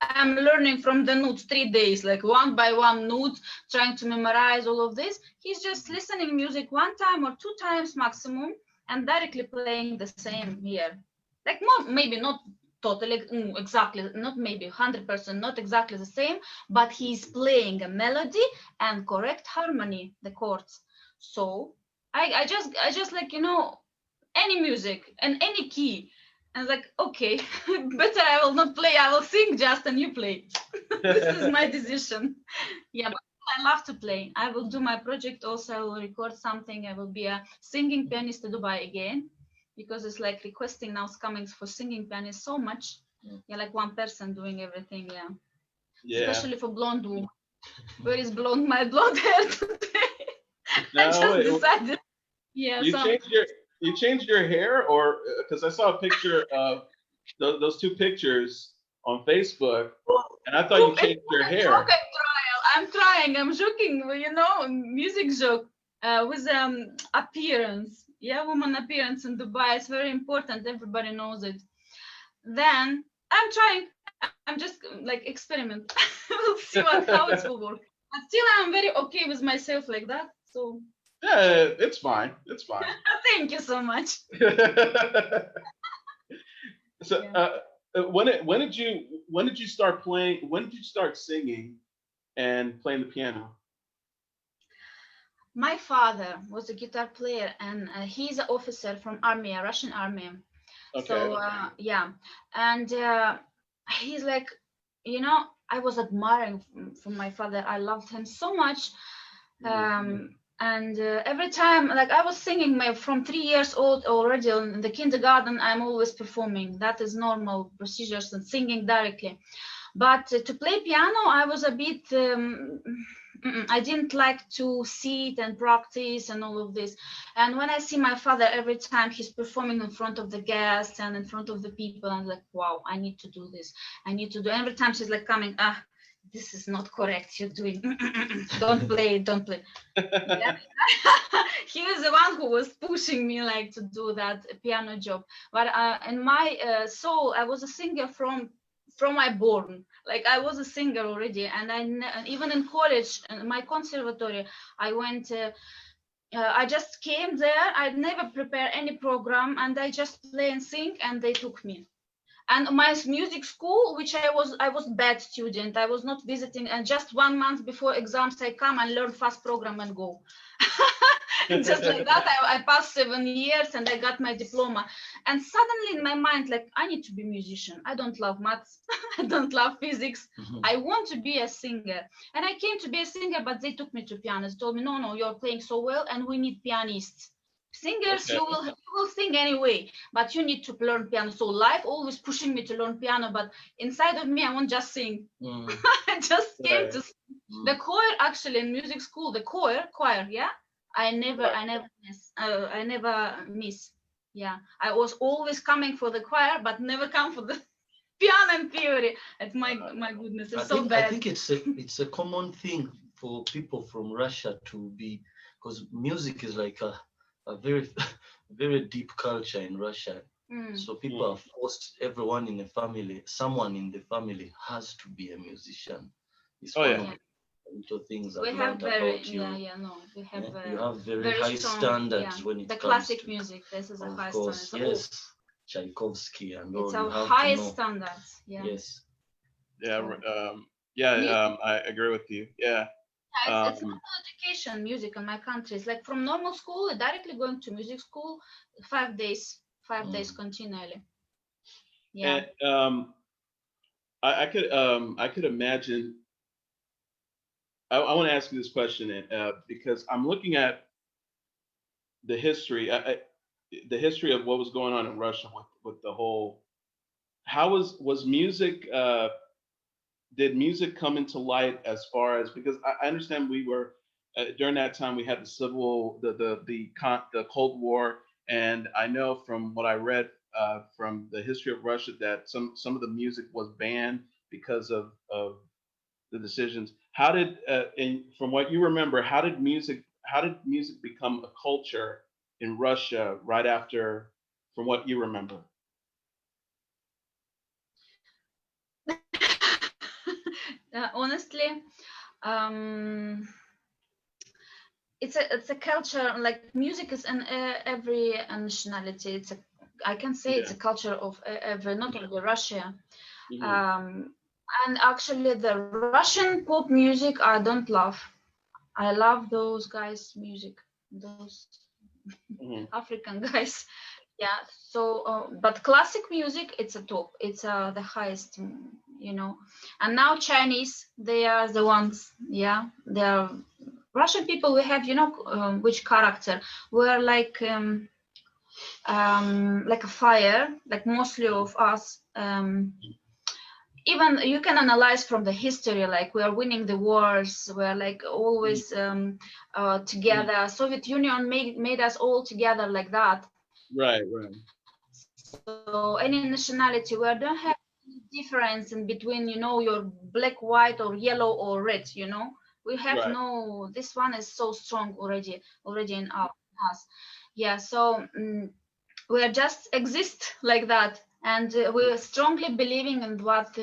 I'm learning from the notes 3 days, like one by one note, trying to memorize all of this. He's just listening music one time or two times maximum and directly playing the same here. Like more, maybe not totally exactly, not maybe 100%, not exactly the same, but he's playing a melody and correct harmony, the chords. So I just like, you know, any music and any key. And like, okay, better I will not play. I will sing just and you play. This is my decision. Yeah, but I love to play. I will do my project also. I will record something. I will be a singing pianist to Dubai again, because it's like requesting now is coming for singing pianist so much. Yeah, like one person doing everything. Yeah. Especially for blonde woman. Where is blonde? My blonde hair today. I just decided. Yeah. You changed your hair, or because I saw a picture of those two pictures on Facebook, and I thought you changed your hair. I'm trying. I'm joking. You know, music joke with appearance. Yeah, woman appearance in Dubai is very important. Everybody knows it. Then I'm trying. I'm just like experiment. We'll see how it will work. But still, I'm very okay with myself like that. So. Yeah, it's fine. It's fine. Thank you so much. So, when did you start playing? When did you start singing and playing the piano? My father was a guitar player, and he's an officer from army, a Russian army. Okay. So yeah, and he's like, you know, I was admiring from my father. I loved him so much. And every time, like I was singing from 3 years old already in the kindergarten, I'm always performing. That is normal procedures and singing directly. But to play piano, I was a bit, I didn't like to sit and practice and all of this. And when I see my father, every time he's performing in front of the guests and in front of the people, I'm like, wow, I need to do this. I need to do. Every time she's like coming, this is not correct. You're doing, don't play. Yeah. He was the one who was pushing me like to do that piano job. But in my soul, I was a singer from my born. Like I was a singer already, and even in college, in my conservatory, I went. I just came there. I never prepared any program, and I just play and sing, and they took me. And my music school, which I was bad student. I was not visiting, and just 1 month before exams, I come and learn fast program and go. Just like that, I passed 7 years and I got my diploma. And suddenly in my mind, like, I need to be a musician. I don't love maths. I don't love physics. I want to be a singer. And I came to be a singer, but they took me to piano. They told me, no, you're playing so well and we need pianists. Singers, you will sing anyway, but you need to learn piano. So life always pushing me to learn piano, but inside of me, I won't just sing. I just came to sing. The choir, actually, in music school, the choir, yeah. I never miss. Yeah, I was always coming for the choir, but never come for the piano and theory. It's my goodness, it's so bad. I think it's a common thing for people from Russia to be, because music is like a very very deep culture in Russia. So people are forced. Everyone in the family, someone in the family has to be a musician. It's one of little things we I've have learned about you. We have you have very high strong, standards when it the comes classic to, music. This is a high course, standard. Yes, Tchaikovsky and all. It's our highest standards. Yeah. Yes. I agree with you. Yeah. It's normal education, music in my country. It's like from normal school, directly going to music school, 5 days, 5 days continually. Yeah. And, I could imagine. I want to ask you this question because I'm looking at the history, the history of what was going on in Russia with the whole. How was music? Did music come into light as far as, because I understand we were during that time we had the civil the Cold War, and I know from what I read from the history of Russia that some of the music was banned because of the decisions. How did from what you remember, how did music become a culture in Russia right after, from what you remember? Honestly, um, it's a culture. Like music is in every nationality. I can say it's Yeah. a culture of every, not only Russia. Hmm. Um, and actually, the Russian pop music I don't love. I love those guys' music, those Hmm. African guys. Yeah. So, but classic music, it's a top. It's the highest, you know. And now Chinese, they are the ones. Yeah, they are Russian people. We have, which character? We're like a fire, like mostly of us. Even you can analyze from the history, like we are winning the wars, we're like always together. Soviet Union made us all together like that. Right, right, So any nationality, we don't have any difference in between, your black, white, or yellow or red. We have right. no. This one is so strong already in us. Yeah. So we are just exist like that, and we're strongly believing in what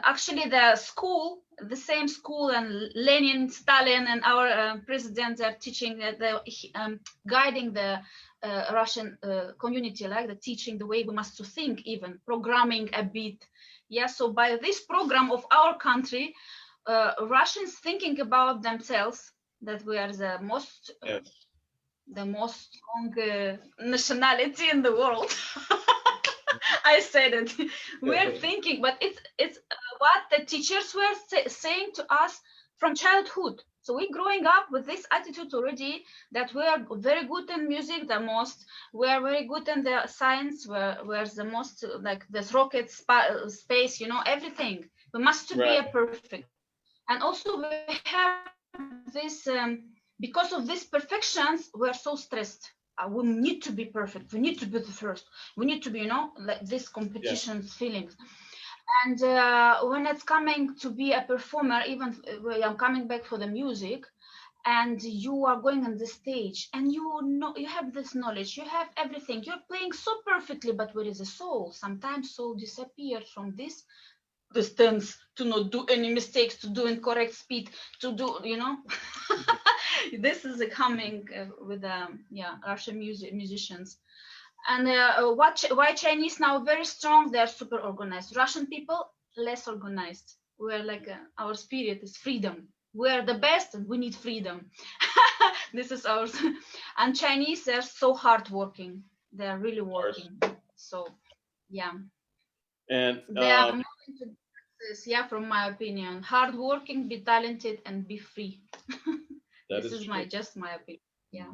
actually the same school, and Lenin, Stalin, and our presidents are teaching, guiding the Russian community, like the teaching the way we must to think, even programming a bit. Yeah, so by this program of our country, Russians thinking about themselves, that we are Yes. the most strong nationality in the world. I said it. We're thinking, but it's what the teachers were saying to us from childhood. So we're growing up with this attitude already, that we are very good in music, the most. We are very good in the science, we're the most, like this rocket space, everything. We must to be Right, a perfect. And also we have this, because of these perfections, we're so stressed. We need to be perfect. We need to be the first. We need to be, like this yeah, competition feelings. And when it's coming to be a performer, even when I'm coming back for the music, and you are going on the stage, and you have this knowledge, you have everything, you're playing so perfectly, but where is the soul? Sometimes soul disappears from this distance, to not do any mistakes, to do in correct speed, to do, this is coming with Russian musicians. And why Chinese now very strong? They're super organized. Russian people less organized. We're like our spirit is freedom. We're the best, and we need freedom. This is ours. And Chinese, they're so hardworking. They're really of course. working. So yeah, And they are moving to success. Yeah, from my opinion, hardworking, be talented, and be free. that This is is true. my opinion. Yeah.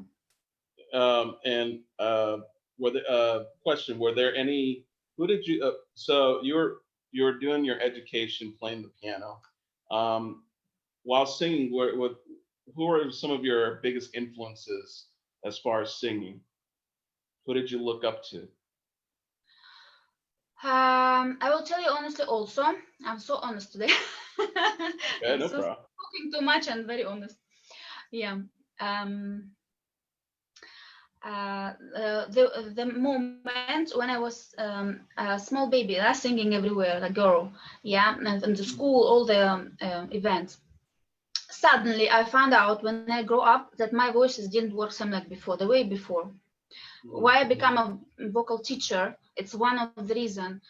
And were the question, were there any, who did you so you're doing your education playing the piano. Um, while singing, who are some of your biggest influences as far as singing? Who did you look up to? I will tell you honestly also. I'm so honest today. Okay, I'm no so problem. talking too much and very honest. Yeah. Um, the moment when I was a small baby, singing everywhere, a girl, yeah, and in the school, all the events. Suddenly, I found out when I grow up that my voices didn't work same like before, the way before. Mhm. Why I become a vocal teacher? It's one of the reason,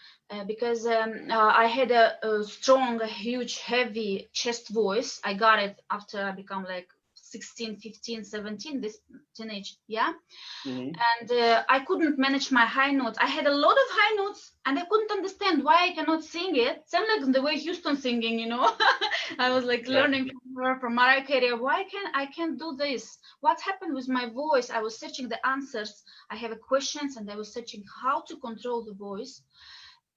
because I had a strong, a huge, heavy chest voice. I got it after I become like 16, 15, 17, this teenage, yeah. Mm-hmm. And I couldn't manage my high notes. I had a lot of high notes, and I couldn't understand why I cannot sing it. Same like the way Houston singing, you know. I was like learning from her, from Mariah Carey. Why I can't do this? What happened with my voice? I was searching the answers. I have questions, and I was searching how to control the voice.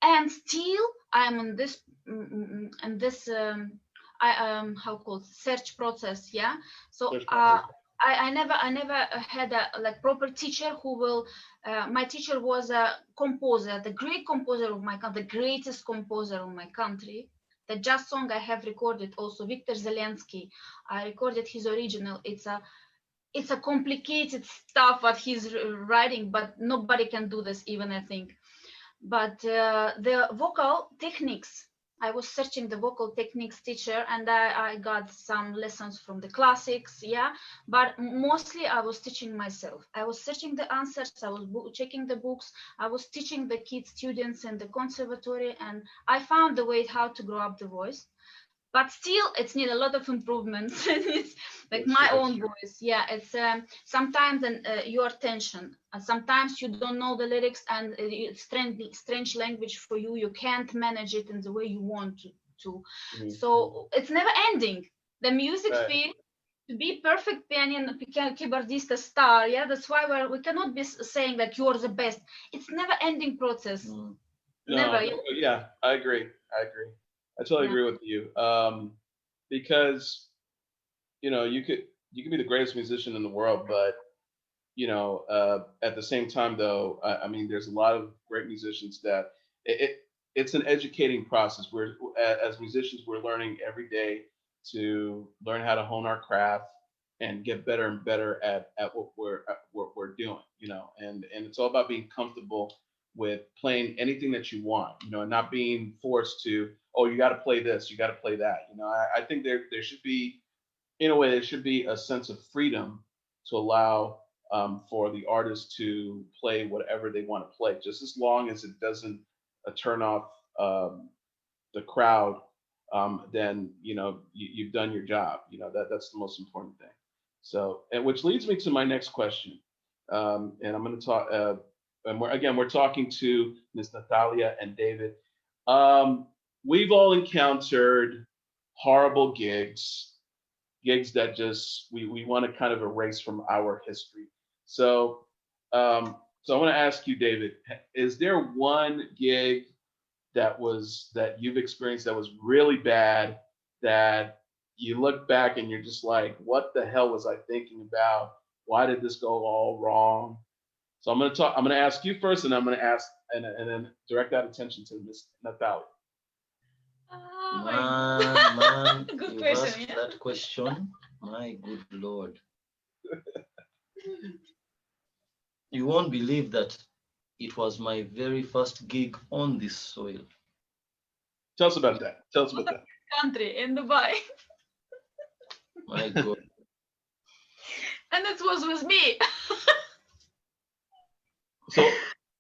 And still, I'm on this, and this, how called search process, yeah. So I never had a like proper teacher who will. My teacher was a composer, the great composer of my country, the greatest composer of my country. The jazz song I have recorded also, Victor Zelensky. I recorded his original. It's a complicated stuff what he's writing, but nobody can do this, even I think. But the vocal techniques, I was searching the vocal techniques teacher, and I got some lessons from the classics, yeah. But mostly I was teaching myself. I was searching the answers. I was checking the books. I was teaching the kids, students in the conservatory, and I found the way how to grow up the voice. But still, it's need a lot of improvements. It's like my own voice. Yeah, it's sometimes your tension. Sometimes you don't know the lyrics, and it's strange language for you. You can't manage it in the way you want to. So it's never ending. The music field, to be perfect piano keyboardista star, yeah, that's why we cannot be saying that you're the best. It's never ending process. Never. Yeah, I agree. I totally agree with you. Because you could be the greatest musician in the world, but at the same time, though, I mean, there's a lot of great musicians that it's an educating process. Where as musicians, we're learning every day to learn how to hone our craft and get better and better at what we're doing. And it's all about being comfortable with playing anything that you want, and not being forced to, oh, you got to play this, you got to play that. I think there should be, in a way, there should be a sense of freedom to allow for the artist to play whatever they want to play, just as long as it doesn't turn off the crowd. Then you've done your job. That's the most important thing. So, and which leads me to my next question. And I'm going to talk. And we're talking to Ms. Natalia and David. We've all encountered horrible gigs that just we want to kind of erase from our history. So I want to ask you, David, is there one gig that you've experienced that was really bad, that you look back and you're just like, what the hell was I thinking about? Why did this go all wrong? So I'm going to ask you first, and I'm going to ask and then direct that attention to Miss Natalia. Man, good you question, asked that question. My good Lord. You won't believe that it was my very first gig on this soil. Tell us about that. Country in Dubai. My God. And it was with me. So,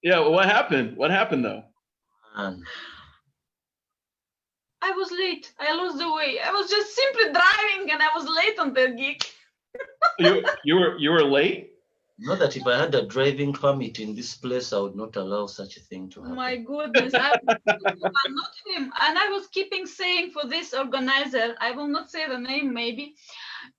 yeah, what happened? What happened though? Man. I was late. I lost the way. I was just simply driving, and I was late on the gig. You were late? Not that if I had a driving permit in this place, I would not allow such a thing to happen. My goodness, I'm not him. And I was keeping saying for this organizer, I will not say the name maybe.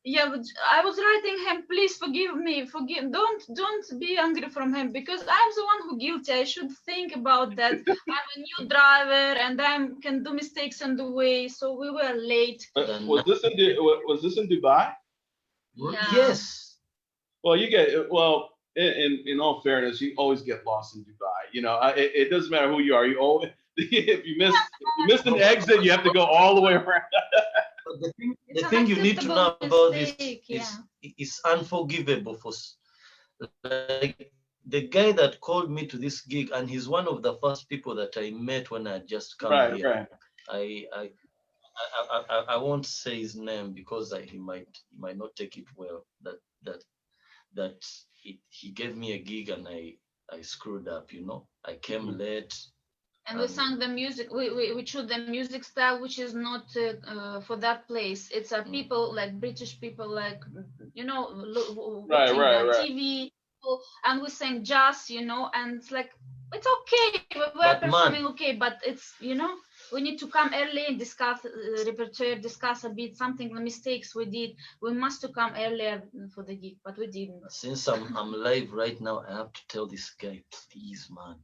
Yeah, but I was writing him, please forgive me, don't be angry from him, because I'm the one who guilty. I should think about that. I'm a new driver and I can do mistakes on the way, so we were late. Was this in Dubai? Yeah. Yes. Well, in all fairness, you always get lost in Dubai. It doesn't matter who you are. You always, if you miss an exit, you have to go all the way around. The thing you need to know about this is unforgivable for, like, the guy that called me to this gig, and he's one of the first people that I met when I just come here. Right. I won't say his name because he might not take it well. That he gave me a gig and I screwed up. I came late. And we sang the music. We choose the music style which is not for that place. It's people like British people, like watching TV, and we sang jazz, and it's like it's okay. We're performing okay, but it's we need to come early and discuss repertoire, discuss a bit something the mistakes we did. We must to come earlier for the gig, but we didn't. Since I'm live right now, I have to tell this guy, please, man,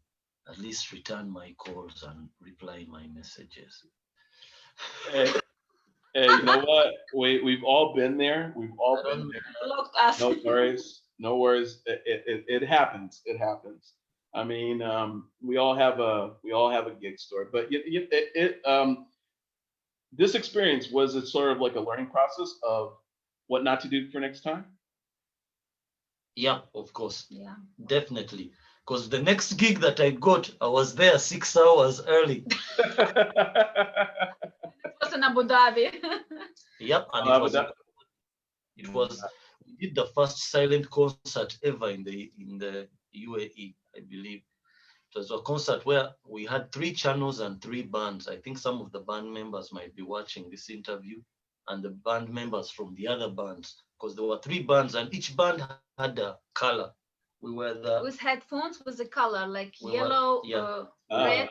at least return my calls and reply my messages. Hey, you know what? We've all been there. We've all been there. No worries. No worries. It happens. It happens. I mean, we all have a gig story, but this experience, was it sort of like a learning process of what not to do for next time? Yeah, of course. Yeah, definitely. Because the next gig that I got, I was there 6 hours early. it was in Abu Dhabi. Yep, and it was we did the first silent concert ever in the UAE, I believe. It was a concert where we had 3 channels and 3 bands. I think some of the band members might be watching this interview, and the band members from the other bands, because there were 3 bands and each band had a color. We were with headphones with the color like yellow, red.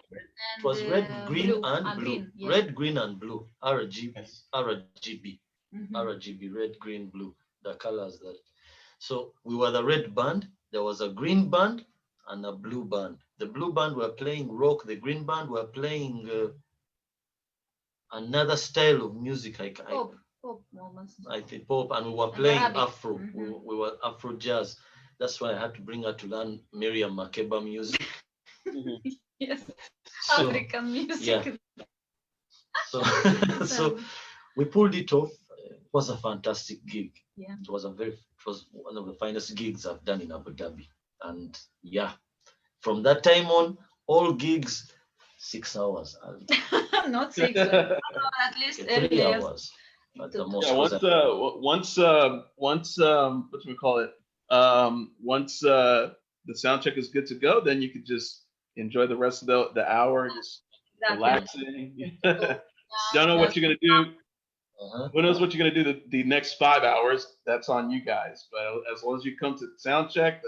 It was red, green, blue, and blue. Green, yeah. Red, green, and blue. RGB, Mm-hmm. RGB, red, green, blue. The colors that. So we were the red band. There was a green band and a blue band. The blue band were playing rock. The green band were playing another style of music. Pop almost. I think pop, and we were playing Arabic. Afro. Mm-hmm. We were Afro jazz. That's why I had to bring her to learn Miriam Makeba music. Yes, so, African music. Yeah. So we pulled it off. It was a fantastic gig. Yeah. It was one of the finest gigs I've done in Abu Dhabi. And yeah, from that time on, all gigs 6 hours. Not 6, at least 3 hours. At the most. Yeah, once what do we call it? Once the sound check is good to go, then you could just enjoy the rest of the hour, just relaxing. Don't know what you're gonna do. Who knows what you're gonna do the next 5 hours? That's on you guys. But as long as you come to sound check,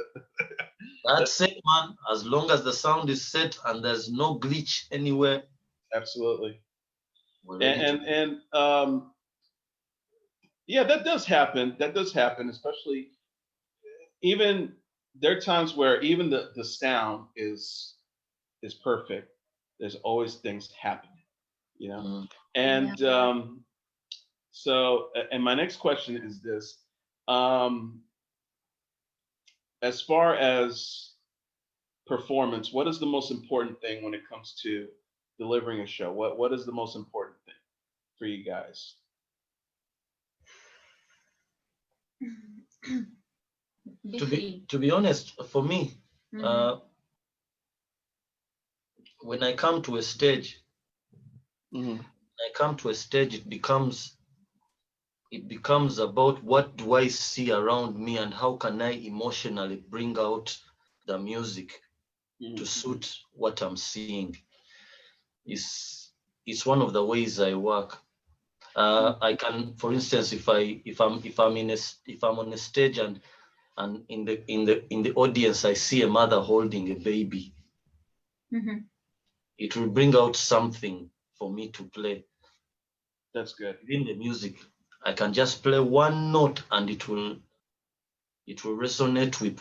that's it, man. As long as the sound is set and there's no glitch anywhere. Absolutely. And yeah, that does happen. That does happen, especially even there are times where even the sound is perfect. There's always things happening, And so, and my next question is this: as far as performance, what is the most important thing when it comes to delivering a show? What is the most important thing for you guys? To be honest, for me, when I come to a stage, it becomes about what do I see around me and how can I emotionally bring out the music to suit what I'm seeing. It's one of the ways I work. I can, for instance, if I'm on a stage and in the audience I see a mother holding a baby, it will bring out something for me to play. That's good. In the music, I can just play one note and it will resonate with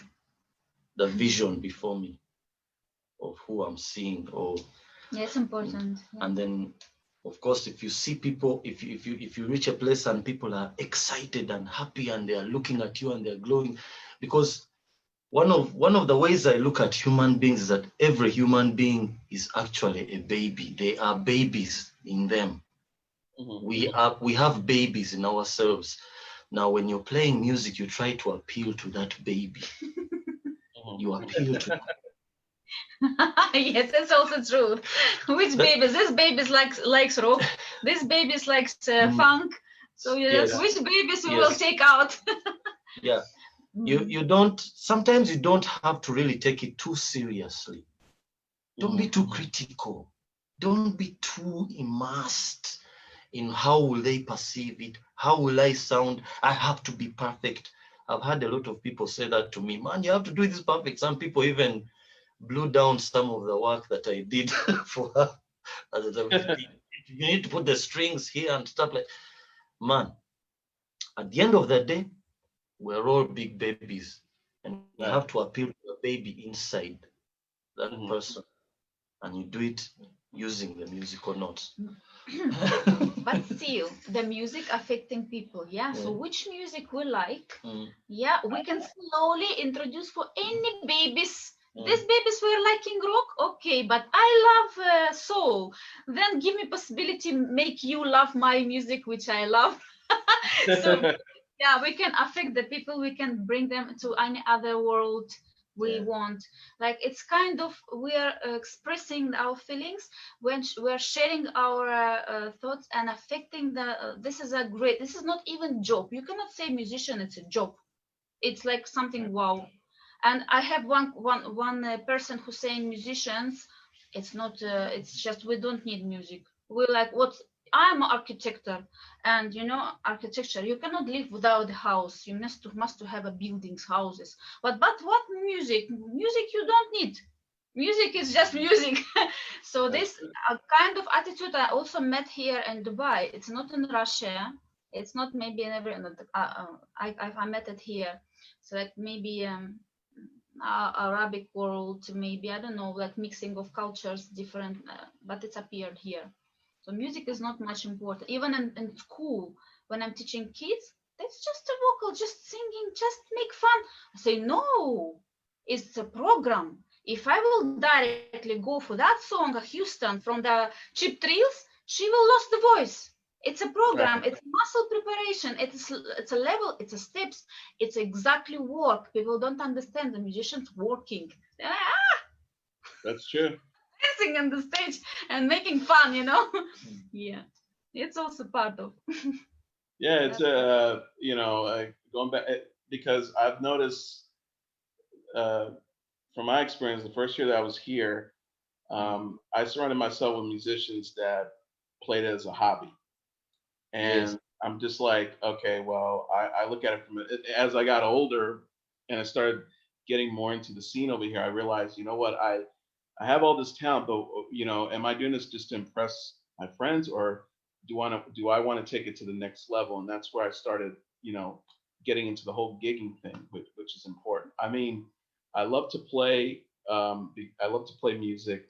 the vision before me of who I'm seeing. Yeah, it's important. And then, of course, if you see people, if you reach a place and people are excited and happy and they are looking at you and they're glowing, because one of the ways I look at human beings is that every human being is actually a baby. They are babies in them. We have babies in ourselves. Now, when you're playing music, you try to appeal to that baby. You appeal to. Yes, that's also true. Which babies? This babies likes rock. This babies likes funk. So which babies we will take out? Yeah. You don't. Sometimes you don't have to really take it too seriously. Don't be too critical. don't be too immersed in how will they perceive it, how will I sound, I have to be perfect. I've had a lot of people say that to me, man, you have to do this perfect. Some people even blew down some of the work that I did for her. You need to put the strings here and stuff like, man, at the end of the day, we're all big babies, and you have to appeal to the baby inside that person, and you do it using the musical notes. But still, the music affecting people, yeah. So which music we like, yeah, we can slowly introduce for any babies. These babies were liking rock, okay, but I love soul. Then give me possibility make you love my music, which I love. So yeah, we can affect the people. We can bring them to any other world we want. Like it's kind of we're expressing our feelings when we're sharing our thoughts and affecting the. This is a great. This is not even job. You cannot say musician. It's a job. It's like something wow. And I have one person who's saying musicians. It's not. It's just we don't need music. We like what I'm an architect, and you know architecture. You cannot live without a house. You must to have a buildings, houses. But what music? Music you don't need. Music is just music. So this kind of attitude I also met here in Dubai. It's not in Russia. It's not maybe in every. I met it here. So like maybe Arabic world, maybe I don't know, like mixing of cultures, different, but it's appeared here. So music is not much important. Even in school, when I'm teaching kids, that's just a vocal, just singing, just make fun. I say no, it's a program. If I will directly go for that song, Houston from the Cheap Thrills, she will lose the voice. It's a program. It's muscle preparation. It's a level. It's a steps. It's exactly work. People don't understand the musicians working. That's true. Dancing on the stage and making fun, you know. Yeah, it's also part of. Yeah, it's you know, going back because I've noticed from my experience, the first year that I was here, I surrounded myself with musicians that played it as a hobby. And I'm just like, okay, well, I look at it from as I got older and I started getting more into the scene over here. I realized, you know what, I have all this talent, but you know, am I doing this just to impress my friends, or do I want to take it to the next level? And that's where I started, you know, getting into the whole gigging thing, which is important. I mean, I love to play. I love to play music,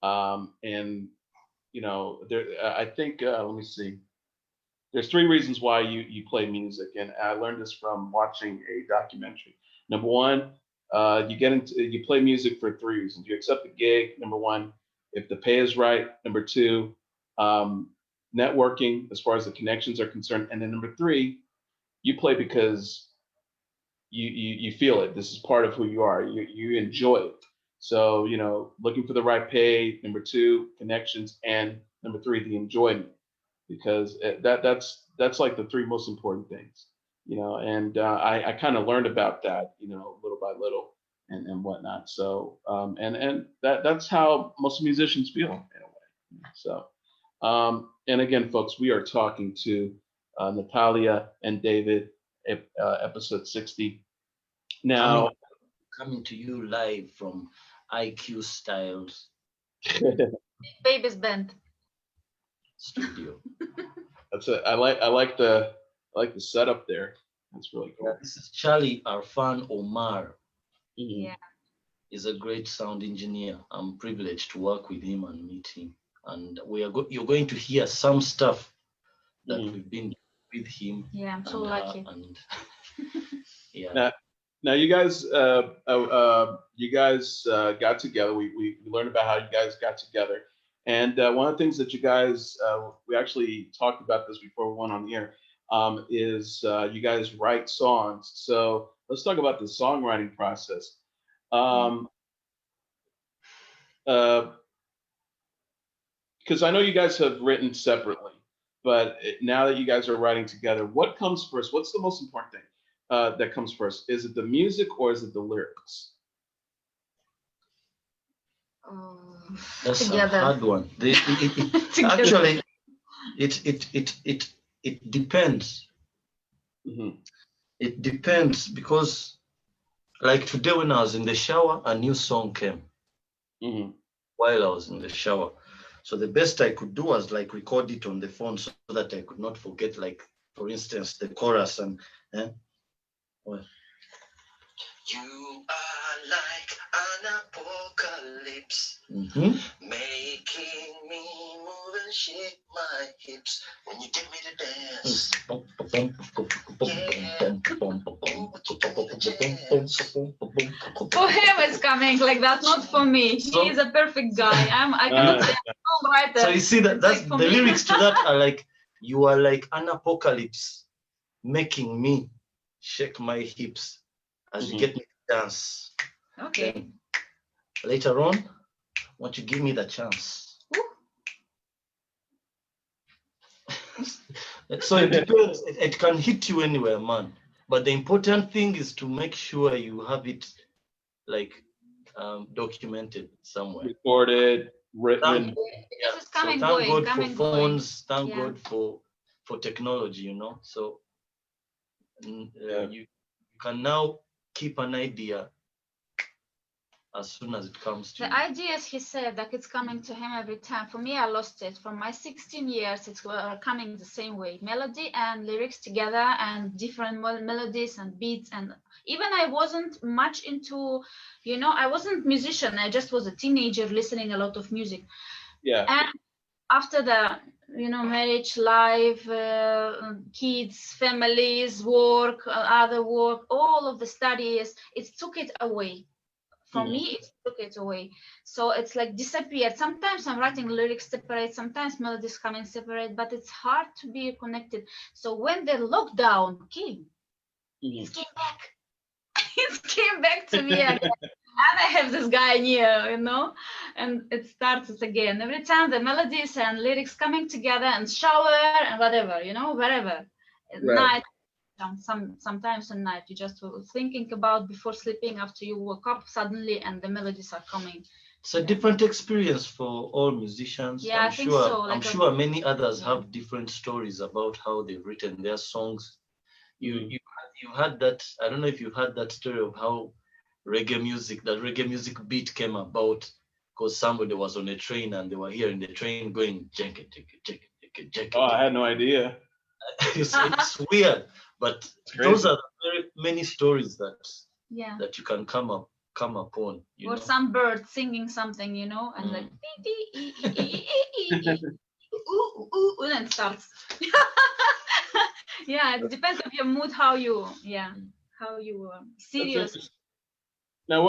and you know, there. I think. Let me see. There's three reasons why you play music, and I learned this from watching a documentary. Number one, you play music for three reasons. You accept the gig. Number one, if the pay is right. Number two, um, networking as far as the connections are concerned, and then number three, you play because you feel it. This is part of who you are. You enjoy it. So you know, looking for the right pay. Number two, connections, and number three, the enjoyment, because that's like the three most important things, you know. And I kind of learned about that, you know, little by little and whatnot. So and that's how most musicians feel in a way. So and again, folks, we are talking to Natalia and David, episode 60. Now, coming to you live from IQ Styles Baby's band studio. that's it. I like the setup there. That's really cool. Yeah, this is Charlie Arfan Omar. Yeah. He's a great sound engineer. I'm privileged to work with him and meet him. And you're going to hear some stuff that we've been with him. Yeah, I'm so lucky. And yeah. Now you guys got together. We learned about how you guys got together, and one of the things that you guys we actually talked about this before we went on the air, is you guys write songs. So let's talk about the songwriting process. Because I know you guys have written separately, but now that you guys are writing together, what comes first? What's the most important thing that comes first? Is it the music or is it the lyrics? That's Together. a hard one. Together. Actually, it depends. It depends because, like today when I was in the shower, a new song came while I was in the shower. So the best I could do was like record it on the phone so that I could not forget, like, for instance, the chorus and well, you are like an apocalypse, making me move and shake my hips when you get me to dance. For him, it's coming like that, not for me. He is a perfect guy. I cannot say I'm a songwriter. So you see that's like the me. lyrics to that are like, you are like an apocalypse, making me shake my hips as you get me to dance. Okay. Then later on, won't you give me the chance? So it depends. It can hit you anywhere, man. But the important thing is to make sure you have it like documented somewhere. Recorded, written. This is So thank God for phones. Thank God for technology. You know. So you can now keep an idea as soon as it comes to the ideas. He said that it's coming to him every time. For me, I lost it. From my 16 years, it's coming the same way. Melody and lyrics together and different melodies and beats. And even I wasn't much into, I wasn't musician. I just was a teenager listening a lot of music. Yeah. And after the, marriage, life, kids, families, work, other work, all of the studies, it took it away. For me, it took it away. So it's like disappeared. Sometimes I'm writing lyrics separate, sometimes melodies coming separate, but it's hard to be connected. So when the lockdown came, it came back. It came back to me again. And I have this guy here, and it starts again. Every time the melodies and lyrics coming together and shower and whatever, wherever. At night, sometimes at night, you just were thinking about before sleeping, after you woke up suddenly, and the melodies are coming. It's a different experience for all musicians. Yeah, I think so. I'm sure many others have different stories about how they've written their songs. You had that. I don't know if you've had that story of how that reggae music beat came about because somebody was on a train and they were hearing the train going jack it. Oh, I had no idea. It's weird, but those are very many stories that you can come upon. Or some bird singing something, and like and then it starts. Yeah, it depends on your mood, how you serious. Now,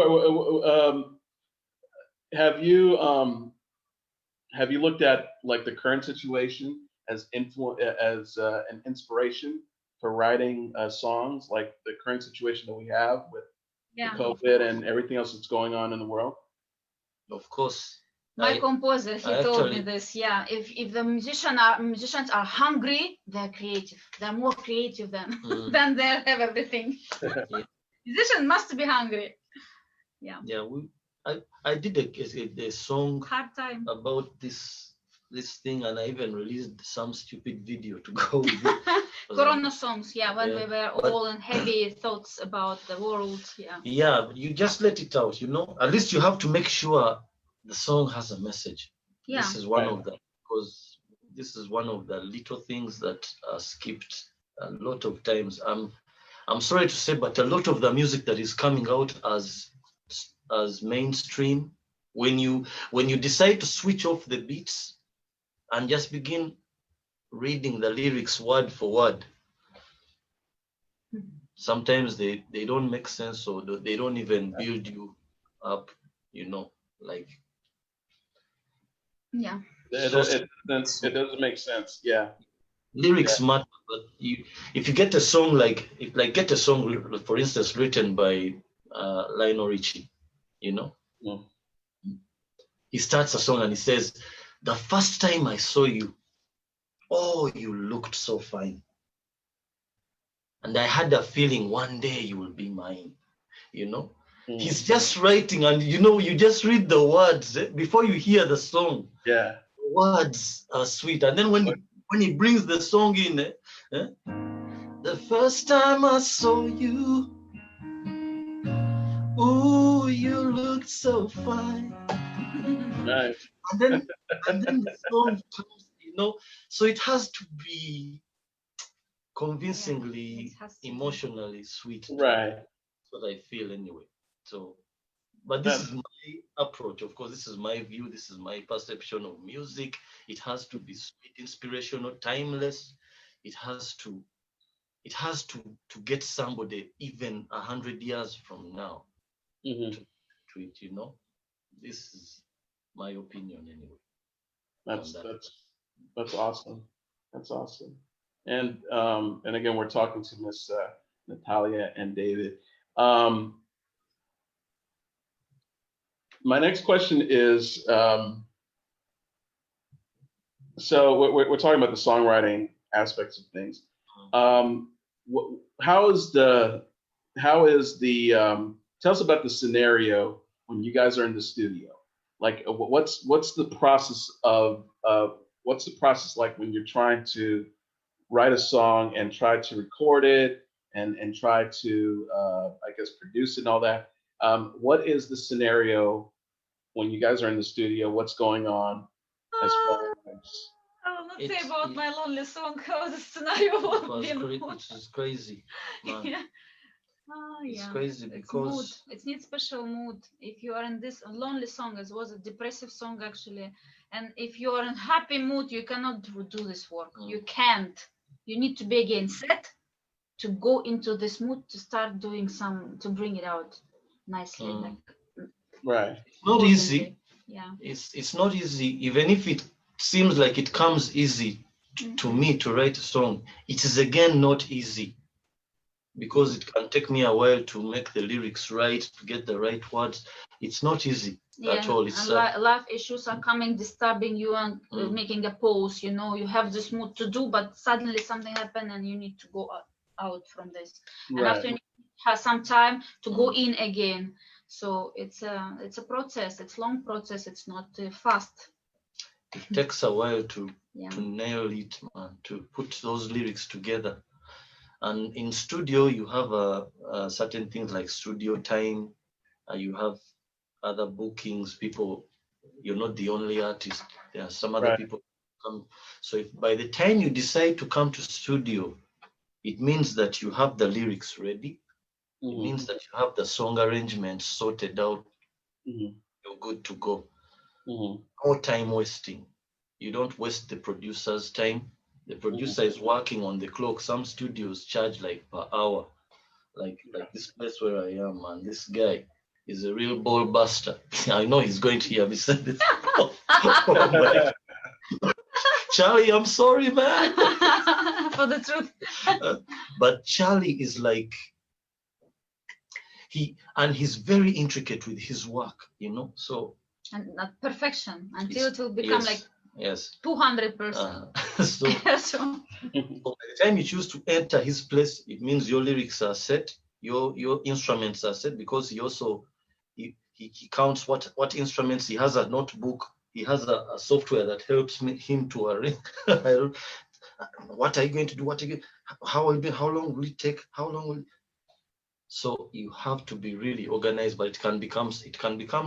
have you looked at like the current situation as an inspiration for writing songs, like the current situation that we have with the COVID and everything else that's going on in the world? Of course. My composer, he told me this. Yeah, if the musicians are hungry, they're creative. They're more creative than they'll have everything. Musicians must be hungry. Yeah. Yeah, I did a song Hard time about this thing, and I even released some stupid video to go with it. Corona songs, when we were all in heavy thoughts about the world. Yeah, you just let it out, At least you have to make sure the song has a message. Yeah. This is one of them, because this is one of the little things that are skipped a lot of times. I'm sorry to say, but a lot of the music that is coming out as mainstream, when you decide to switch off the beats and just begin reading the lyrics word for word, sometimes they don't make sense, or they don't even build you up, like. Yeah. It doesn't make sense. Yeah. Lyrics matter, but if you get a song get a song, for instance, written by Lionel Richie, he starts a song and he says, "The first time I saw you, oh, you looked so fine. And I had a feeling one day you will be mine," He's just writing, and you just read the words before you hear the song. Yeah. The words are sweet, and then when he brings the song in, the first time I saw you, ooh, you looked so fine. Nice. And then the song comes, so it has to be convincingly, emotionally sweet. Right. That's what I feel anyway. So, but this is my approach. Of course, this is my view. This is my perception of music. It has to be sweet, inspirational, timeless. It has to get somebody even 100 years from now to it. This is my opinion anyway. That's awesome. That's awesome. And again, we're talking to Miss Natalia and David. My next question is, so we're talking about the songwriting aspects of things. How is the tell us about the scenario when you guys are in the studio? Like, what's the process what's the process like when you're trying to write a song and try to record it and try to I guess produce it and all that? What is the scenario when you guys are in the studio? What's going on as far as I will not say about my lonely song how the scenario will be. It is crazy. Yeah. It's crazy because it needs special mood. If you are in this lonely song, it was a depressive song actually, and if you are in happy mood, you cannot do this work. You can't. You need to be again set to go into this mood to start doing to bring it out nicely. Right. It's not easy. Yeah. It's not easy. Even if it seems like it comes easy to me to write a song, it is again not easy. Because it can take me a while to make the lyrics right, to get the right words. It's not easy at all. It's life issues are coming, disturbing you and making a pause. You have this mood to do, but suddenly something happened and you need to go out from this. Right. And after you have some time to go in again. So it's a process. It's a long process. It's not fast. It takes a while to nail it, man, to put those lyrics together. And in studio, you have certain things like studio time. You have other bookings. People, you're not the only artist. There are some other people come. So if by the time you decide to come to studio, it means that you have the lyrics ready. It means that you have the song arrangement sorted out. You're good to go. No time wasting. You don't waste the producer's time. The producer is working on the clock. Some studios charge like per hour. Like this place where I am, and this guy is a real ball buster. I know he's going to hear me say this. Charlie, I'm sorry, man. For the truth. But Charlie is like, he's very intricate with his work, so. And not perfection until it will become like 200%. So by the time you choose to enter his place, it means your lyrics are set, your instruments are set, because he also he counts what instruments. He has a notebook. He has a software that helps him to arrange. What are you going to do? How long will it take? So you have to be really organized, but it can become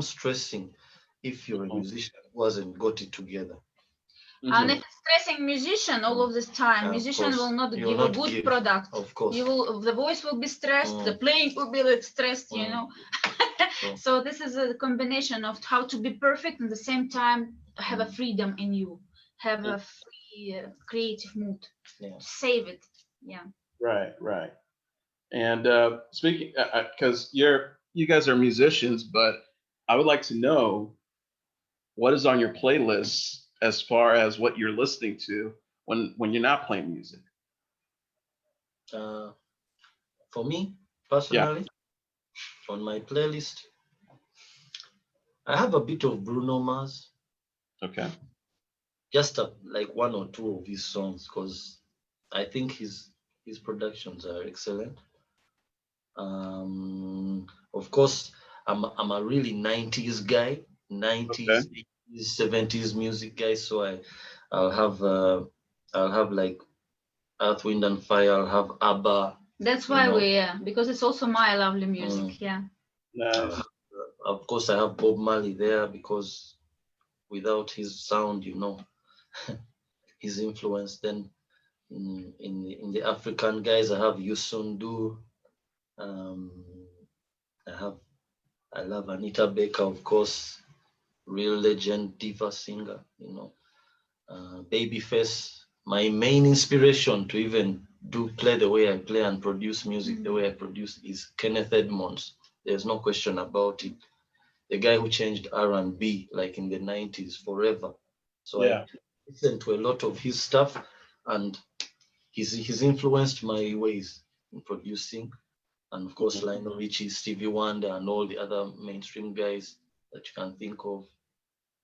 stressing if you're a musician who hasn't got it together. And if it's stressing musician all of this time, musician will not give a good product. Of course. The voice will be stressed, the playing will be like stressed, So this is a combination of how to be perfect and at the same time have a freedom in you, have a free creative mood, save it. Yeah. Right. And speaking, because you guys are musicians, but I would like to know what is on your playlist as far as what you're listening to when you're not playing music. For me personally, on my playlist, I have a bit of Bruno Mars. Okay. Just like one or two of his songs, because I think his productions are excellent. Of course, I'm a really 90s guy, 90s, 80s, 70s music guy. So I'll have like Earth, Wind and Fire. I'll have ABBA. That's why because it's also my lovely music. Yeah. Nice. Of course, I have Bob Marley there because without his sound, his influence. Then in the African guys, I have Yusundu. I love Anita Baker, of course, real legend, diva singer. Babyface. My main inspiration to even play the way I play and produce music the way I produce is Kenneth Edmonds. There's no question about it. The guy who changed R&B like in the 90s forever. So I listened to a lot of his stuff, and he's influenced my ways in producing. And of course, Lionel Richie, Stevie Wonder, and all the other mainstream guys that you can think of,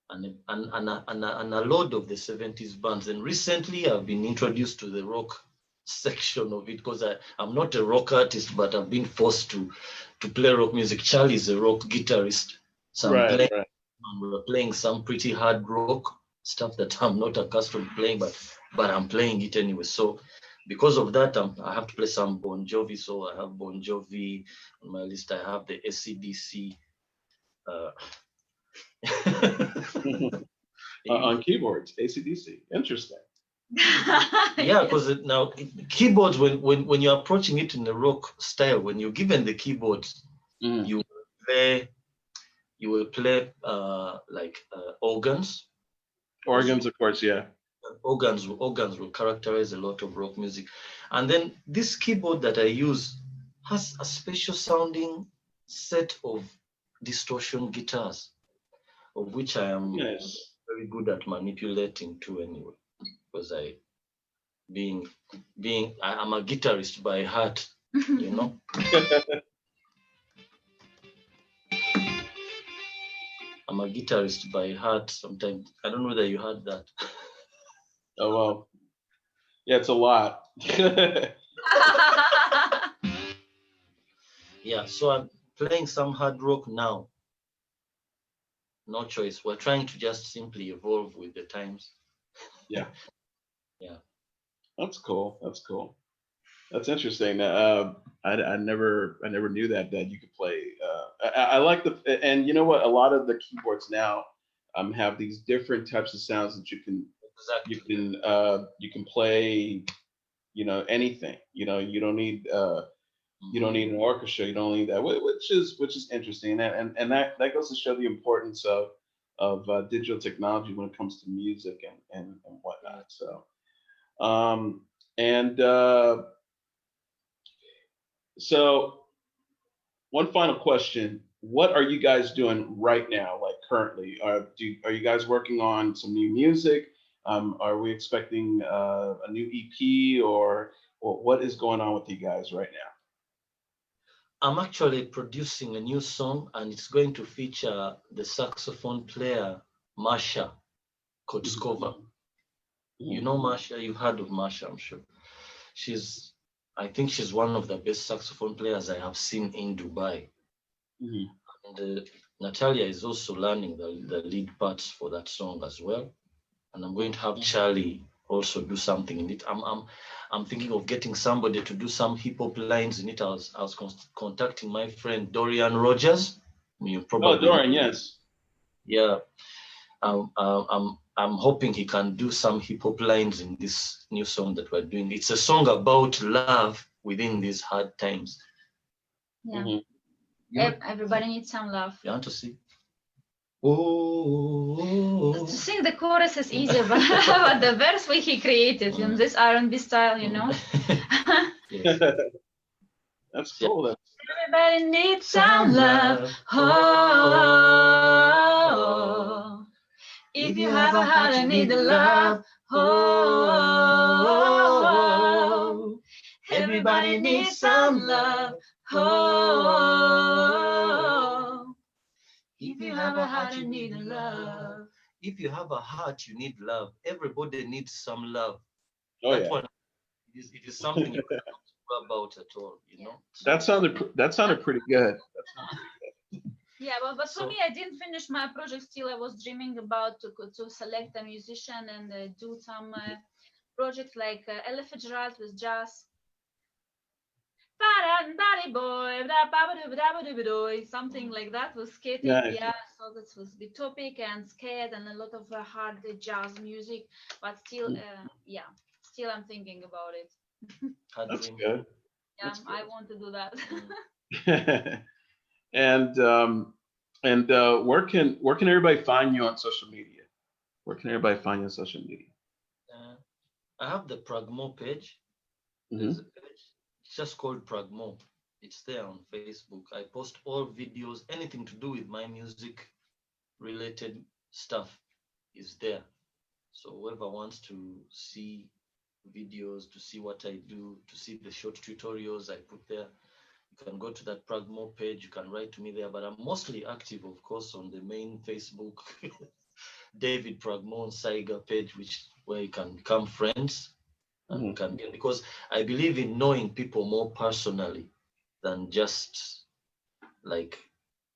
and a lot of the 70s bands. And recently, I've been introduced to the rock section of it because I'm not a rock artist, but I've been forced to play rock music. Charlie's a rock guitarist, so we're playing some pretty hard rock stuff that I'm not accustomed to playing, but I'm playing it anyway. So because of that, I have to play some Bon Jovi. So I have Bon Jovi on my list. I have the AC/DC. On keyboards, AC/DC. Interesting. Yeah, because now keyboards, when you're approaching it in the rock style, when you're given the keyboards, you will play like organs. Organs, of course, yeah. Organs will characterize a lot of rock music. And then this keyboard that I use has a special sounding set of distortion guitars, of which I am very good at manipulating too anyway, because I'm a guitarist by heart, I'm a guitarist by heart sometimes. I don't know whether you heard that. Oh, well. Yeah, it's a lot. Yeah, so I'm playing some hard rock now. No choice. We're trying to just simply evolve with the times. Yeah. Yeah. That's cool. That's interesting. I never knew that you could play. I like and you know what? A lot of the keyboards now have these different types of sounds that you can play. Anything. You don't need an orchestra. You don't need that, which is interesting. And that goes to show the importance of digital technology when it comes to music and whatnot. So. So one final question. What are you guys doing right now, like currently? Are you guys working on some new music? Are we expecting a new EP or what is going on with you guys right now? I'm actually producing a new song, and it's going to feature the saxophone player, Masha Kotskova. You know Masha, you've heard of Masha, I'm sure. I think she's one of the best saxophone players I have seen in Dubai. And Natalia is also learning the lead parts for that song as well. And I'm going to have Charlie also do something in it. I'm thinking of getting somebody to do some hip hop lines in it. I was contacting my friend Dorian Rogers. Dorian, yes. Yeah. I'm hoping he can do some hip hop lines in this new song that we're doing. It's a song about love within these hard times. Yeah. Everybody needs some love. You want to see? Oh. To sing the chorus is easier, but the verse he created in this R&B style, That's cool. Everybody needs some love. Oh, if you have a heart, you need the love. Oh, everybody needs some love. Oh, if you have a heart, you need love. If you have a heart, you need love. Everybody needs some love. Oh, that one, it is something you can't talk about at all, That sounded pretty good. Yeah, but for me, I didn't finish my project still. I was dreaming about to select a musician and do some projects like Ella Fitzgerald with jazz. Something like that was skating. Nice. Yeah, so this was the topic and skate and a lot of hard jazz music. But still, yeah, still I'm thinking about it. That's good. Yeah, That's I want to do that. good. And where can everybody find you on social media? Where can everybody find you on social media? I have the Pragmo page. There's a page. It's just called Pragmo. It's there on Facebook. I post all videos, anything to do with my music related stuff is there. So whoever wants to see videos, to see what I do, to see the short tutorials I put there, you can go to that Pragmo page. You can write to me there. But I'm mostly active, of course, on the main Facebook David Pragmo Saiga page, where you can become friends and can get, because I believe in knowing people more personally than just like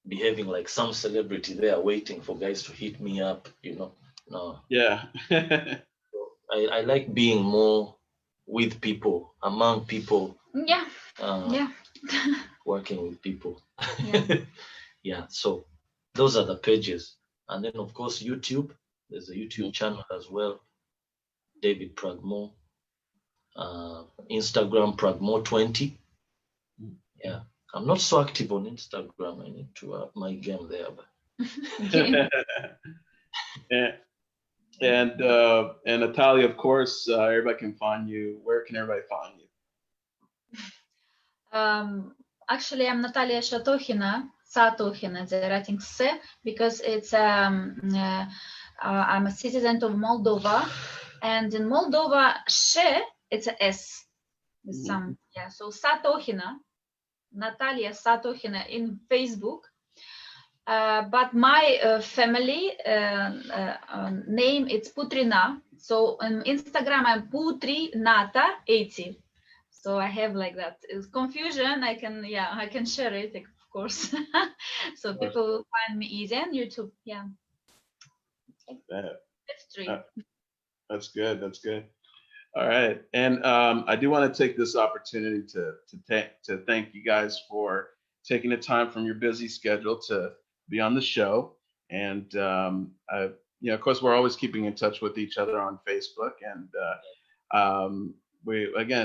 behaving like some celebrity there waiting for guys to hit me up, No. Yeah. I like being more with people, among people. Yeah. Yeah. Working with people. Yeah. Yeah. So those are the pages. And then of course YouTube. There's a YouTube channel as well. David Pragmo. Instagram Pragmo20. Yeah. I'm not so active on Instagram. I need to up my game there. But and Natalia, of course, everybody can find you. Where can everybody find you? Actually, I'm Natalia Satohina, they're writing S because it's I'm a citizen of Moldova, and in Moldova, it's a S with some, yeah. So Satohina, Natalia Satohina in Facebook. But my family name it's Putrina. So on Instagram I'm Putri Nata 80. So I have like that. It's confusion. I can share it, of course. So people will find me easy on YouTube. Yeah. That's good. That's good. All right, and I do want to take this opportunity to thank you guys for taking the time from your busy schedule to be on the show. And of course, we're always keeping in touch with each other on Facebook, and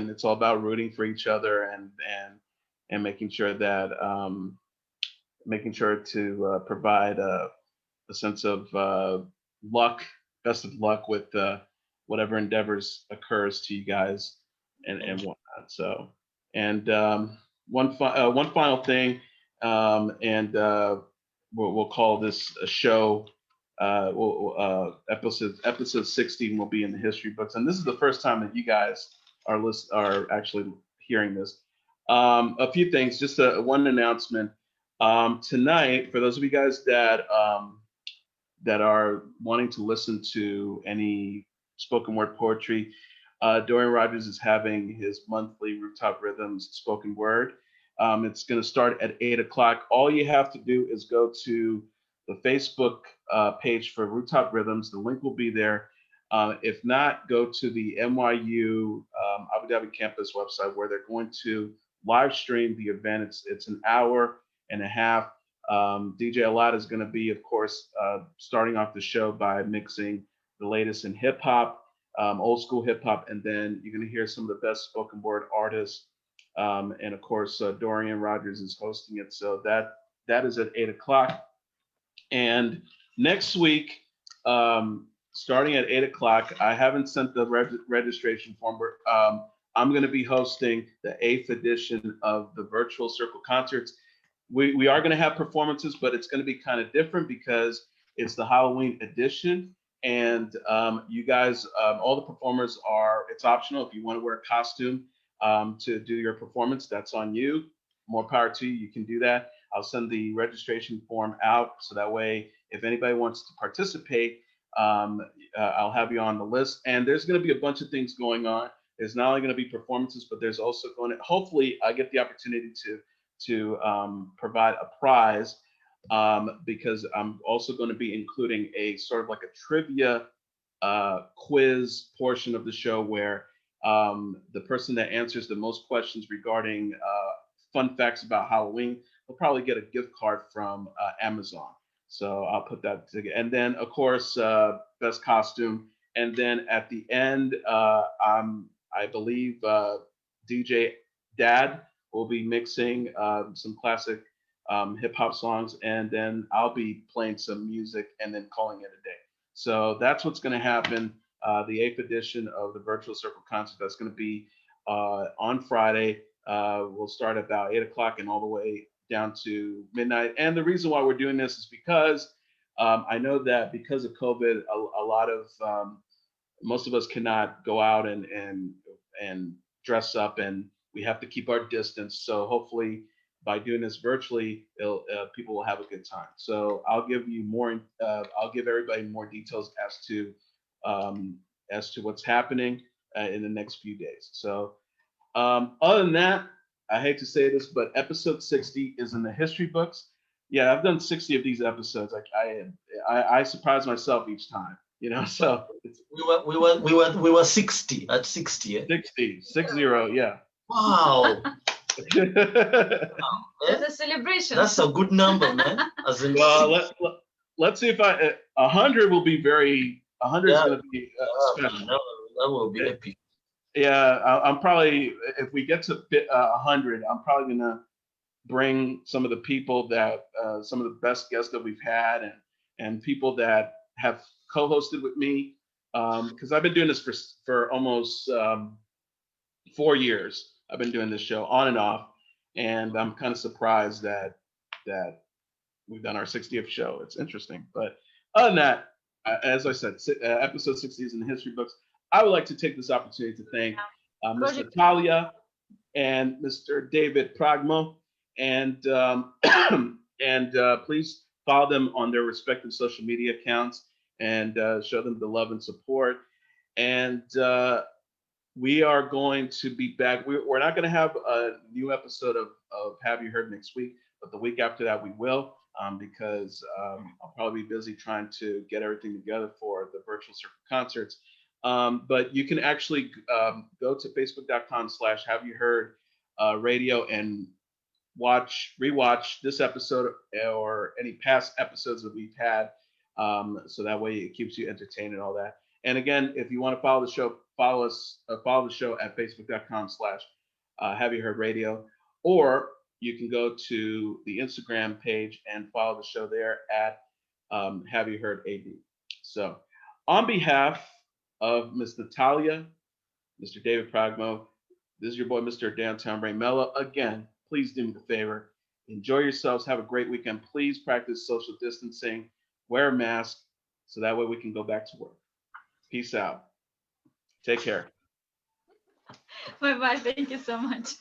it's all about rooting for each other and making sure that making sure to provide a sense of luck, best of luck with whatever endeavors occurs to you guys and whatnot. So, and one final thing, and we'll call this a show. Episode 16 will be in the history books, and this is the first time that you guys are actually hearing this. A few things, just one announcement. Tonight, for those of you guys that are wanting to listen to any spoken word poetry, Dorian Rogers is having his monthly Rooftop Rhythms spoken word. It's going to start at 8 o'clock. All you have to do is go to the Facebook page for Rooftop Rhythms. The link will be there. If not, go to the NYU Abu Dhabi campus website where they're going to live stream the event. It's an hour and a half. DJ Alad is going to be, of course, starting off the show by mixing the latest in hip hop, old school hip hop, and then you're going to hear some of the best spoken word artists. And of course, Dorian Rogers is hosting it. So that is at 8 o'clock. And next week, starting at 8 o'clock, I haven't sent the registration form, but I'm going to be hosting the 8th edition of the Virtual Circle Concerts. We are going to have performances, but it's going to be kind of different because it's the Halloween edition. And you guys, all the performers it's optional. If you want to wear a costume to do your performance, that's on you. More power to you. You can do that. I'll send the registration form out so that way, if anybody wants to participate, I'll have you on the list. And there's going to be a bunch of things going on. There's not only going to be performances, but there's also going to, hopefully, I get the opportunity to provide a prize. because I'm also going to be including a sort of like a trivia quiz portion of the show where the person that answers the most questions regarding fun facts about Halloween will probably get a gift card from Amazon. So I'll put that together. And then, of course, best costume. And then at the end, I believe DJ Dad will be mixing some classic hip hop songs, and then I'll be playing some music and then calling it a day. So that's what's going to happen. The 8th edition of the Virtual Circle concert, that's going to be on Friday. We'll start about 8 o'clock and all the way down to midnight. And the reason why we're doing this is because I know that because of COVID, a lot of most of us cannot go out and dress up, and we have to keep our distance. So hopefully, by doing this virtually, people will have a good time. So I'll give you more. I'll give everybody more details as to what's happening in the next few days. So other than that, I hate to say this, but episode 60 is in the history books. Yeah, I've done 60 of these episodes. Like I surprise myself each time. So it's we were 60 at 60. Eh? 60, yeah. Wow. That's a celebration. That's a good number, man. As in let's see if 100 will be 100 is going to be special. That will be epic. Yeah, I'm probably, if we get to 100, I'm probably going to bring some of the people that, some of the best guests that we've had and people that have co-hosted with me. Because I've been doing this for almost 4 years. I've been doing this show on and off. And I'm kind of surprised that we've done our 60th show. It's interesting. But other than that, as I said, episode 60 is in the history books. I would like to take this opportunity to thank Ms. Natalia and Mr. David Pragmo, and please follow them on their respective social media accounts and show them the love and support. And we are going to be back. We're not going to have a new episode of Have You Heard next week, but the week after that we will, because I'll probably be busy trying to get everything together for the virtual circle concerts. But you can actually go to facebook.com/Have You Heard radio and rewatch this episode or any past episodes that we've had. So that way it keeps you entertained and all that. And again, if you want to follow the show, follow the show at facebook.com/Have You Heard radio, or you can go to the Instagram page and follow the show there at Have You Heard AD. So on behalf of Ms. Natalia, Mr. David Pragmo, this is your boy, Mr. Downtown Ray Mello. Again, please do me the favor. Enjoy yourselves. Have a great weekend. Please practice social distancing. Wear a mask so that way we can go back to work. Peace out. Take care. Bye-bye. Thank you so much.